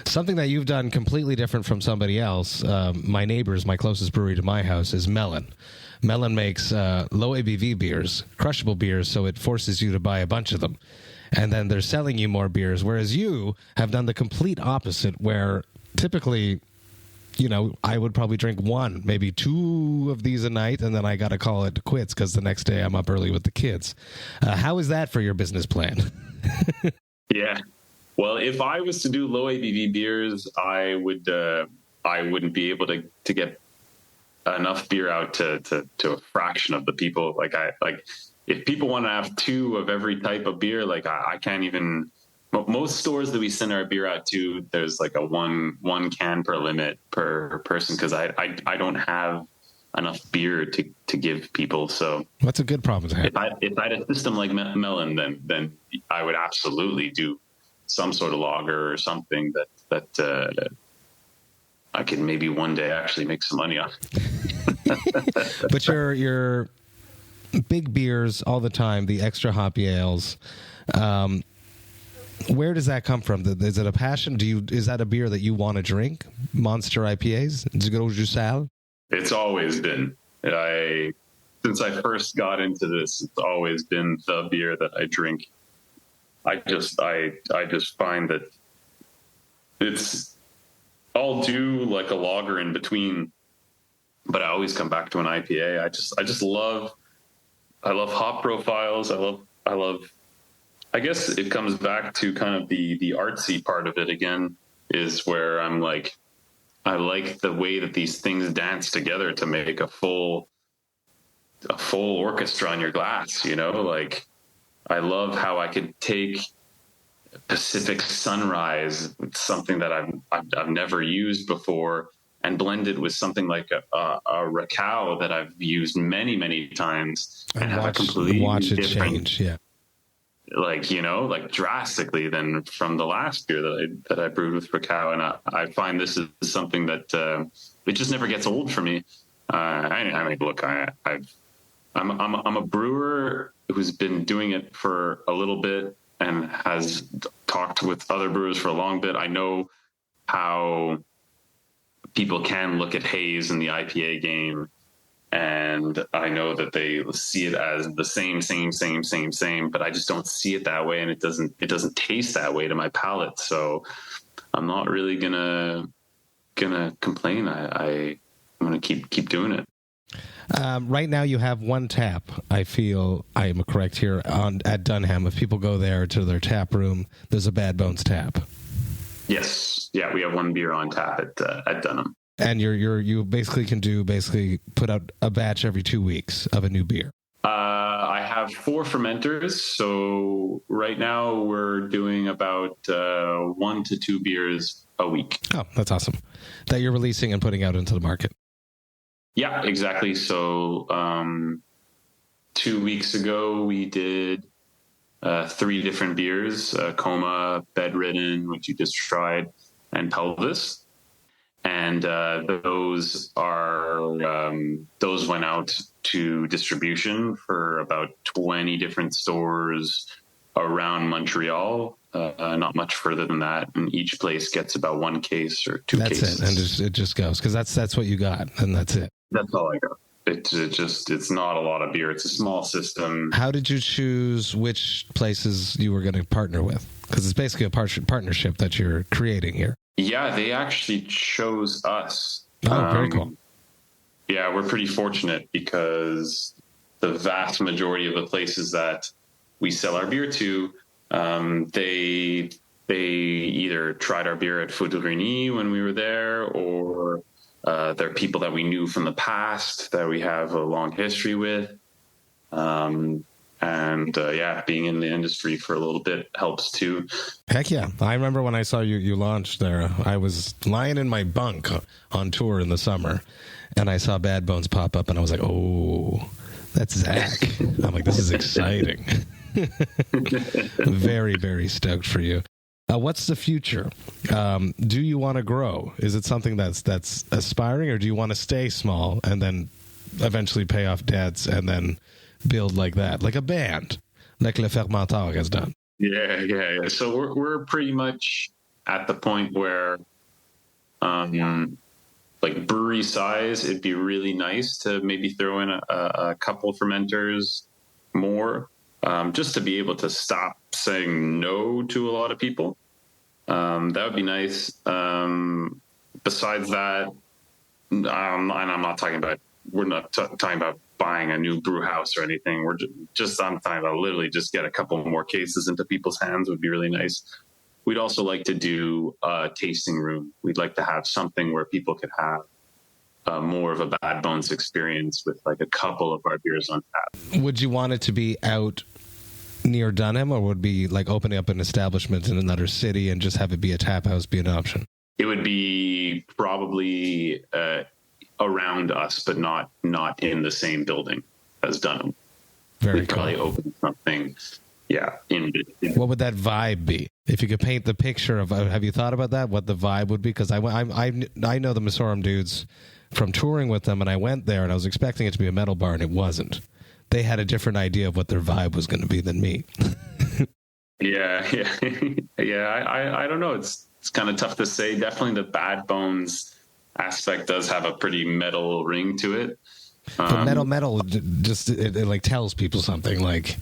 Something that you've done completely different from somebody else. My neighbors, my closest brewery to my house is Melon. Melon makes low ABV beers, crushable beers, so it forces you to buy a bunch of them. And then they're selling you more beers, whereas you have done the complete opposite, where typically, I would probably drink one, maybe two of these a night, and then I got to call it quits because the next day I'm up early with the kids. How is that for your business plan? Yeah. Well, if I was to do low ABV beers, I wouldn't be able to get enough beer out to a fraction of the people. If people want to have two of every type of beer, I can't even most stores that we send our beer out to, there's like a one can per limit per person, because I don't have enough beer to give people. So that's a good problem to have. If I had a system like Melon, then I would absolutely do some sort of lager or something that I can maybe one day actually make some money on. But your big beers all the time, the Extra Hoppy Ales, where does that come from? Is it a passion? Is that a beer that you want to drink? Monster IPAs? Gros Sal? It's always been. Since I first got into this, it's always been the beer that I drink. I just find that I'll do like a lager in between, but I always come back to an IPA. I love hop profiles. I guess it comes back to kind of the artsy part of it again, is where I'm like, I like the way that these things dance together to make a full orchestra in your glass, you know? Like, I love how I could take Pacific Sunrise, something that I've never used before, and blend it with something like a Rakau that I've used many times, and have a completely different change, yeah. Like, you know, like drastically than from the last beer that I brewed with Rakau. And I find this is something that it just never gets old for me. I mean, look, I'm a brewer who's been doing it for a little bit and has talked with other brewers for a long bit. I know how people can look at haze in the IPA game, and I know that they see it as the same, but I just don't see it that way, and it doesn't taste that way to my palate. So I'm not really gonna complain. I'm gonna keep doing it. Right now you have one tap. I feel I am correct here at Dunham. If people go there to their tap room, there's a Bad Bones tap. Yes, yeah, we have one beer on tap at Dunham. And you basically can put out a batch every 2 weeks of a new beer. I have 4 fermenters, so right now we're doing about 1 to 2 beers a week. Oh, that's awesome! That you're releasing and putting out into the market. Yeah, exactly. So 2 weeks ago we did 3 different beers: Coma, Ridden, which you just tried, and Pelvis. And those went out to distribution for about 20 different stores around Montreal, not much further than that. And each place gets about 1 case or 2 cases. That's it, and it just goes, because that's what you got, and that's it. That's all I got. It's not a lot of beer. It's a small system. How did you choose which places you were going to partner with? Because it's basically a partnership that you're creating here. Yeah, they actually chose us. Oh, very cool. Yeah, we're pretty fortunate because the vast majority of the places that we sell our beer to, they either tried our beer at Feu de Rugny when we were there, or they're people that we knew from the past that we have a long history with. Being in the industry for a little bit helps too. Heck yeah. I remember when I saw you launch there, I was lying in my bunk on tour in the summer, and I saw Bad Bones pop up, and I was like, oh, that's Zach. I'm like, this is exciting. Very, very stoked for you. What's the future? Do you want to grow? Is it something that's aspiring, or do you want to stay small and then eventually pay off debts and then build like that, like a band, like Le Fermentor has done? Yeah. So we're pretty much at the point where, like brewery size, it'd be really nice to maybe throw in a couple fermenters more, just to be able to stop saying no to a lot of people. That would be nice. Besides that, and I'm not talking about, we're not talking about buying a new brew house or anything. We're just I'm talking about literally just get a couple more cases into people's hands would be really nice. We'd also like to do a tasting room. We'd like to have something where people could have more of a Bad Bones experience with like a couple of our beers on tap. Would you want it to be out near Dunham, or would be like opening up an establishment in another city and just have it be a tap house be an option? It would be probably around us, but not in the same building as Dunham. Very We'd cool. probably open something, in What would that vibe be? If you could paint the picture of, have you thought about that? What the vibe would be? Because I know the Misoram dudes from touring with them, and I went there and I was expecting it to be a metal bar, and it wasn't. They had a different idea of what their vibe was going to be than me. Yeah. I don't know. It's kind of tough to say. Definitely the Bad Bones aspect does have a pretty metal ring to it. But metal just it like tells people something. Like,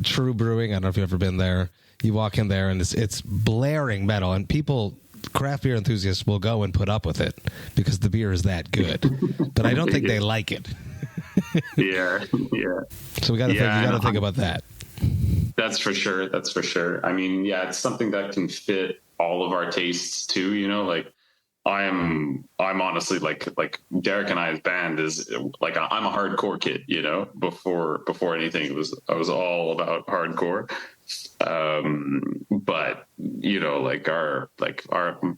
True Brewing, I don't know if you've ever been there. You walk in there and it's blaring metal, and people, craft beer enthusiasts, will go and put up with it because the beer is that good. But I don't think they like it. Yeah. So you got to think about that. That's for sure. I mean, it's something that can fit all of our tastes too. Like I'm honestly like Derek and I's band is like I'm a hardcore kid. Before anything, I was all about hardcore. But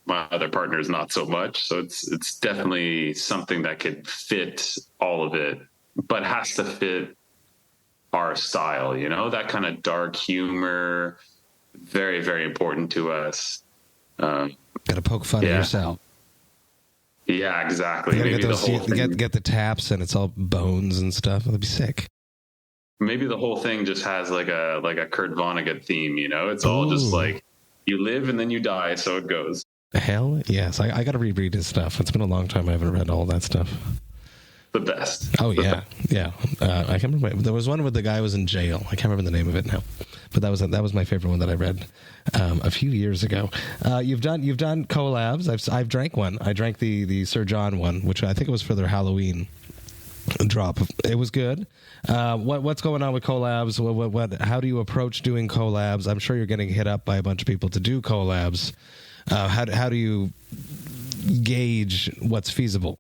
my other partners not so much. So it's definitely something that could fit all of it, but has to fit our style, that kind of dark humor, very, very important to us. Got to poke fun at yourself. Yeah, exactly. You Maybe get the taps and it's all bones and stuff. That'd be sick. Maybe the whole thing just has like a Kurt Vonnegut theme, It's all just like you live and then you die, so it goes. Hell yes. I got to reread his stuff. It's been a long time I haven't read all that stuff. The best. Oh yeah. I can't remember. There was one where the guy was in jail. I can't remember the name of it now, but that was my favorite one that I read a few years ago. You've done collabs. I've drank one. I drank the Sir John one, which I think it was for their Halloween drop. It was good. What's going on with collabs? What? How do you approach doing collabs? I'm sure you're getting hit up by a bunch of people to do collabs. How do you gauge what's feasible?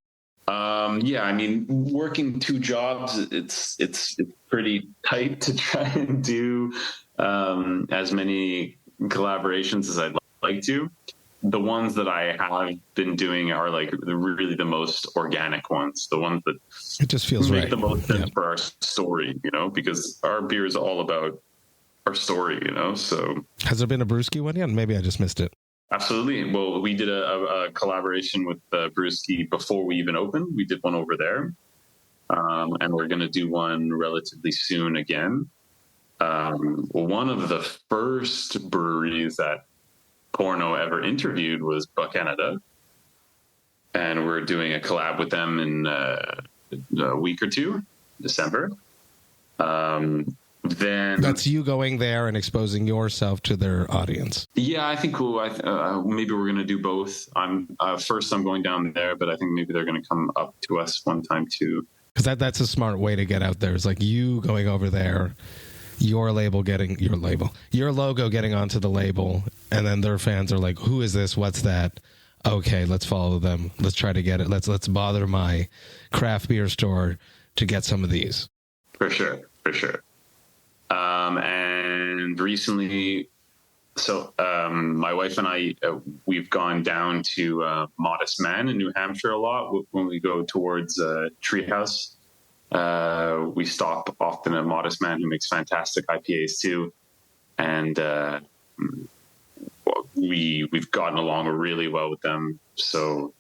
I mean, working two jobs, it's pretty tight to try and do as many collaborations as I'd like to. The ones that I have been doing are like really the most organic ones, the ones that it just feels make right. the most sense for our story, because our beer is all about our story, So has there been a brewski one yet? Maybe I just missed it. Absolutely. Well, we did a collaboration with Brewski before we even opened. We did one over there, and we're going to do one relatively soon again. One of the first breweries that Porno ever interviewed was Buck Canada, and we're doing a collab with them in a week or two, December. Then that's you going there and exposing yourself to their audience. Yeah, I think maybe we're going to do both. I'm going down there, but I think maybe they're going to come up to us one time too. Because that's a smart way to get out there. It's like you going over there, your logo getting onto the label, and then their fans are like, "Who is this? What's that?" Okay, let's follow them. Let's try to get it. Let's bother my craft beer store to get some of these. For sure. And recently, my wife and I, we've gone down to Modest Man in New Hampshire a lot. When we go towards Treehouse, we stop often at Modest Man, who makes fantastic IPAs too. And we've gotten along really well with them. So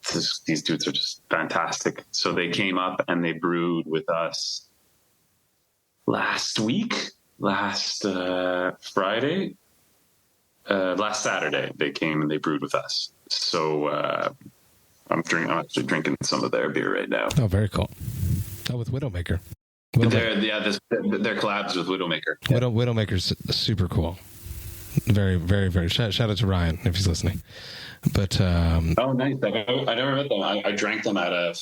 these dudes are just fantastic. So they came up and they brewed with us last Saturday, they came and they brewed with us. So I'm actually drinking some of their beer right now. Oh, very cool. Oh, with Widowmaker. They're collabs with Widowmaker. Yeah. Widowmaker's super cool. Very, very, very. Shout out to Ryan if he's listening. But oh, nice! I never met them. I drank them at a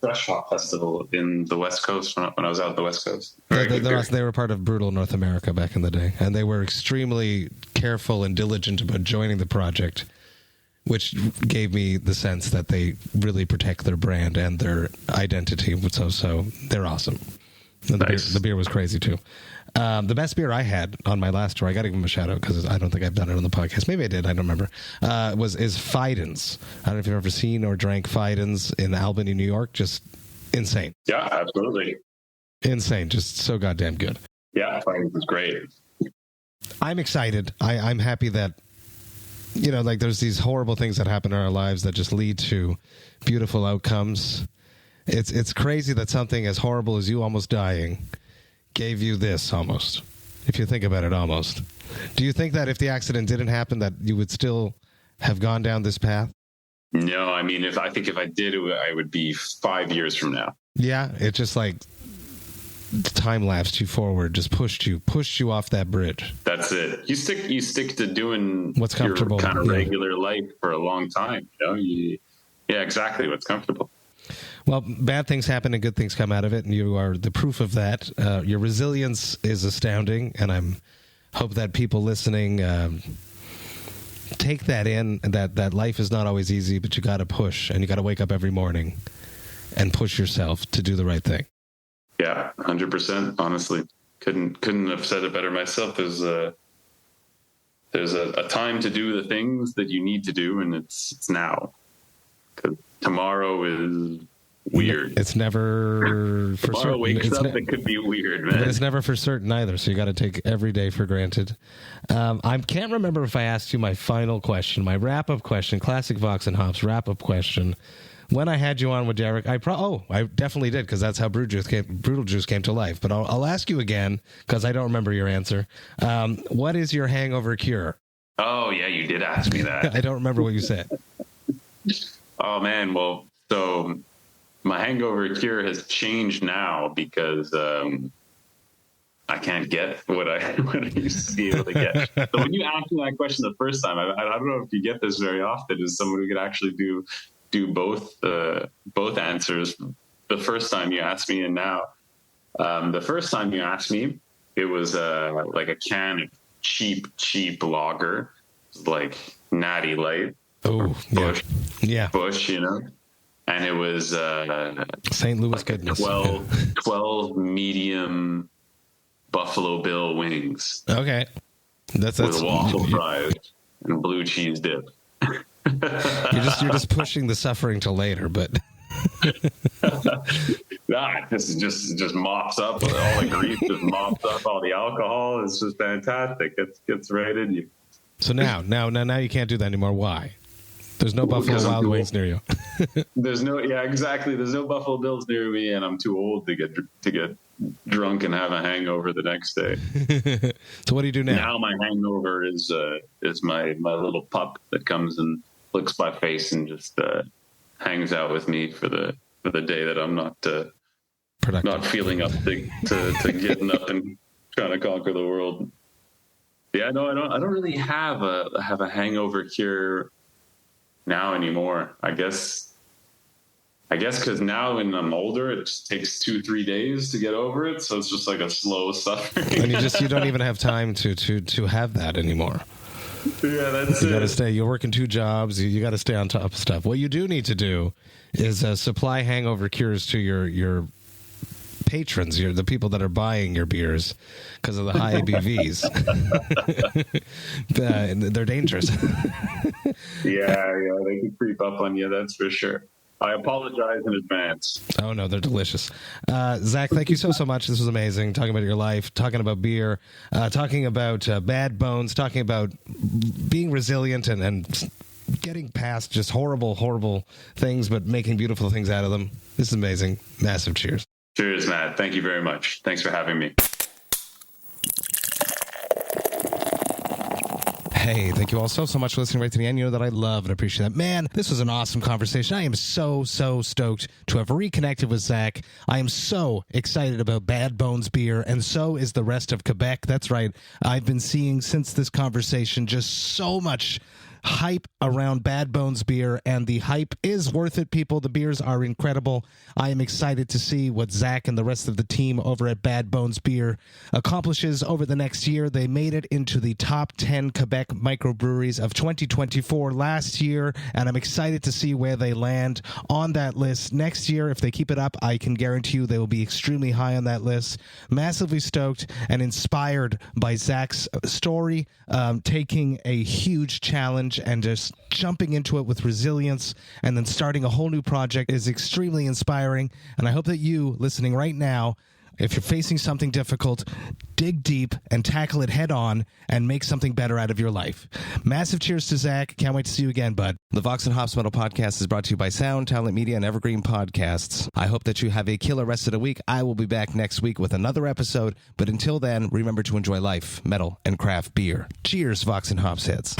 fresh hop festival in the West Coast when I was out at the West Coast. They were part of Brutal North America back in the day, and they were extremely careful and diligent about joining the project, which gave me the sense that they really protect their brand and their identity. So they're awesome. And Nice. the beer was crazy too. The best beer I had on my last tour, I got to give him a shout out because I don't think I've done it on the podcast. Maybe I did. I don't remember. Is Fidens. I don't know if you've ever seen or drank Fidens in Albany, New York. Just insane. Yeah, absolutely. Insane. Just so goddamn good. Yeah, it was great. I'm excited. I'm happy that, like there's these horrible things that happen in our lives that just lead to beautiful outcomes. It's crazy that something as horrible as you almost dying gave you this almost, if you think about it almost. Do you think that if the accident didn't happen that you would still have gone down this path? No, I mean, if I did, I would be 5 years from now. Yeah, it just like time lapsed you forward, just pushed you off that bridge. That's it. You stick to doing what's comfortable, your kind of regular life for a long time. Yeah, exactly. What's comfortable. Well, bad things happen and good things come out of it, and you are the proof of that. Your resilience is astounding, and I hope that people listening take that in, that life is not always easy, but you got to push, and you got to wake up every morning and push yourself to do the right thing. Yeah, 100%. Honestly, couldn't have said it better myself. There's a time to do the things that you need to do, and it's now. Because tomorrow is weird. It's never for tomorrow certain. Wakes up, it could be weird, man. But it's never for certain either, so you got to take every day for granted. I can't remember if I asked you my final question, my wrap-up question, classic Vox&Hops wrap-up question. When I had you on with Derek, I definitely did, because that's how Brutal Juice came to life. But I'll ask you again, because I don't remember your answer. What is your hangover cure? Oh, yeah, you did ask me that. I don't remember what you said. Oh, man. Well, so my hangover cure has changed now because I can't get what I used to be able to get. So when you asked me that question the first time, I don't know if you get this very often, is someone who could actually do both answers. The first time you asked me and now. The first time you asked me, it was like a can of cheap lager, like Natty Light. Oh, yeah. Bush, and it was St. Louis like goodness. 12 medium Buffalo Bill wings. Okay, that's with waffle fries and blue cheese dip. You're just pushing the suffering to later, but this is just mops up all the grease, just mops up all the alcohol. It's just fantastic. It gets right in you. So now you can't do that anymore. Why? There's no Buffalo Wild Wings near you. There's no Buffalo Bills near me, and I'm too old to get drunk and have a hangover the next day. So what do you do now? Now my hangover is my little pup that comes and licks my face and just hangs out with me for the day that I'm not feeling up to getting up and trying to conquer the world. Yeah, no, I don't really have a hangover cure now anymore. I guess because now when I'm older, it just takes 2-3 days to get over it. So it's just like a slow suffering. And you don't even have time to have that anymore. Yeah, that's you got to stay. You're working 2 jobs. You got to stay on top of stuff. What you do need to do is supply hangover cures to your patrons, the people that are buying your beers because of the high ABVs. They're dangerous. Yeah, they can creep up on you, that's for sure. I apologize in advance. Oh, no, they're delicious. Zach, thank you so much. This was amazing. Talking about your life, talking about beer, talking about bad bones, talking about being resilient and getting past just horrible things, but making beautiful things out of them. This is amazing. Massive cheers. Cheers, Matt. Thank you very much. Thanks for having me. Hey, thank you all so much for listening right to the end. You know that I love and appreciate that. Man, this was an awesome conversation. I am so stoked to have reconnected with Zach. I am so excited about Bad Bones beer, and so is the rest of Quebec. That's right. I've been seeing since this conversation just so much hype around Bad Bones beer, and the hype is worth it, people. The beers are incredible. I am excited to see what Zach and the rest of the team over at Bad Bones Beer accomplishes over the next year. They made it into the top 10 Quebec microbreweries of 2024 last year, and I'm excited to see where they land on that list next year. If they keep it up, I can guarantee you they will be extremely high on that list. Massively stoked and inspired by Zach's story, taking a huge challenge and just jumping into it with resilience and then starting a whole new project is extremely inspiring. And I hope that you, listening right now, if you're facing something difficult, dig deep and tackle it head on and make something better out of your life. Massive cheers to Zach. Can't wait to see you again, bud. The Vox and Hops Metal Podcast is brought to you by Sound Talent Media and Evergreen Podcasts. I hope that you have a killer rest of the week. I will be back next week with another episode. But until then, remember to enjoy life, metal, and craft beer. Cheers, Vox and Hops heads.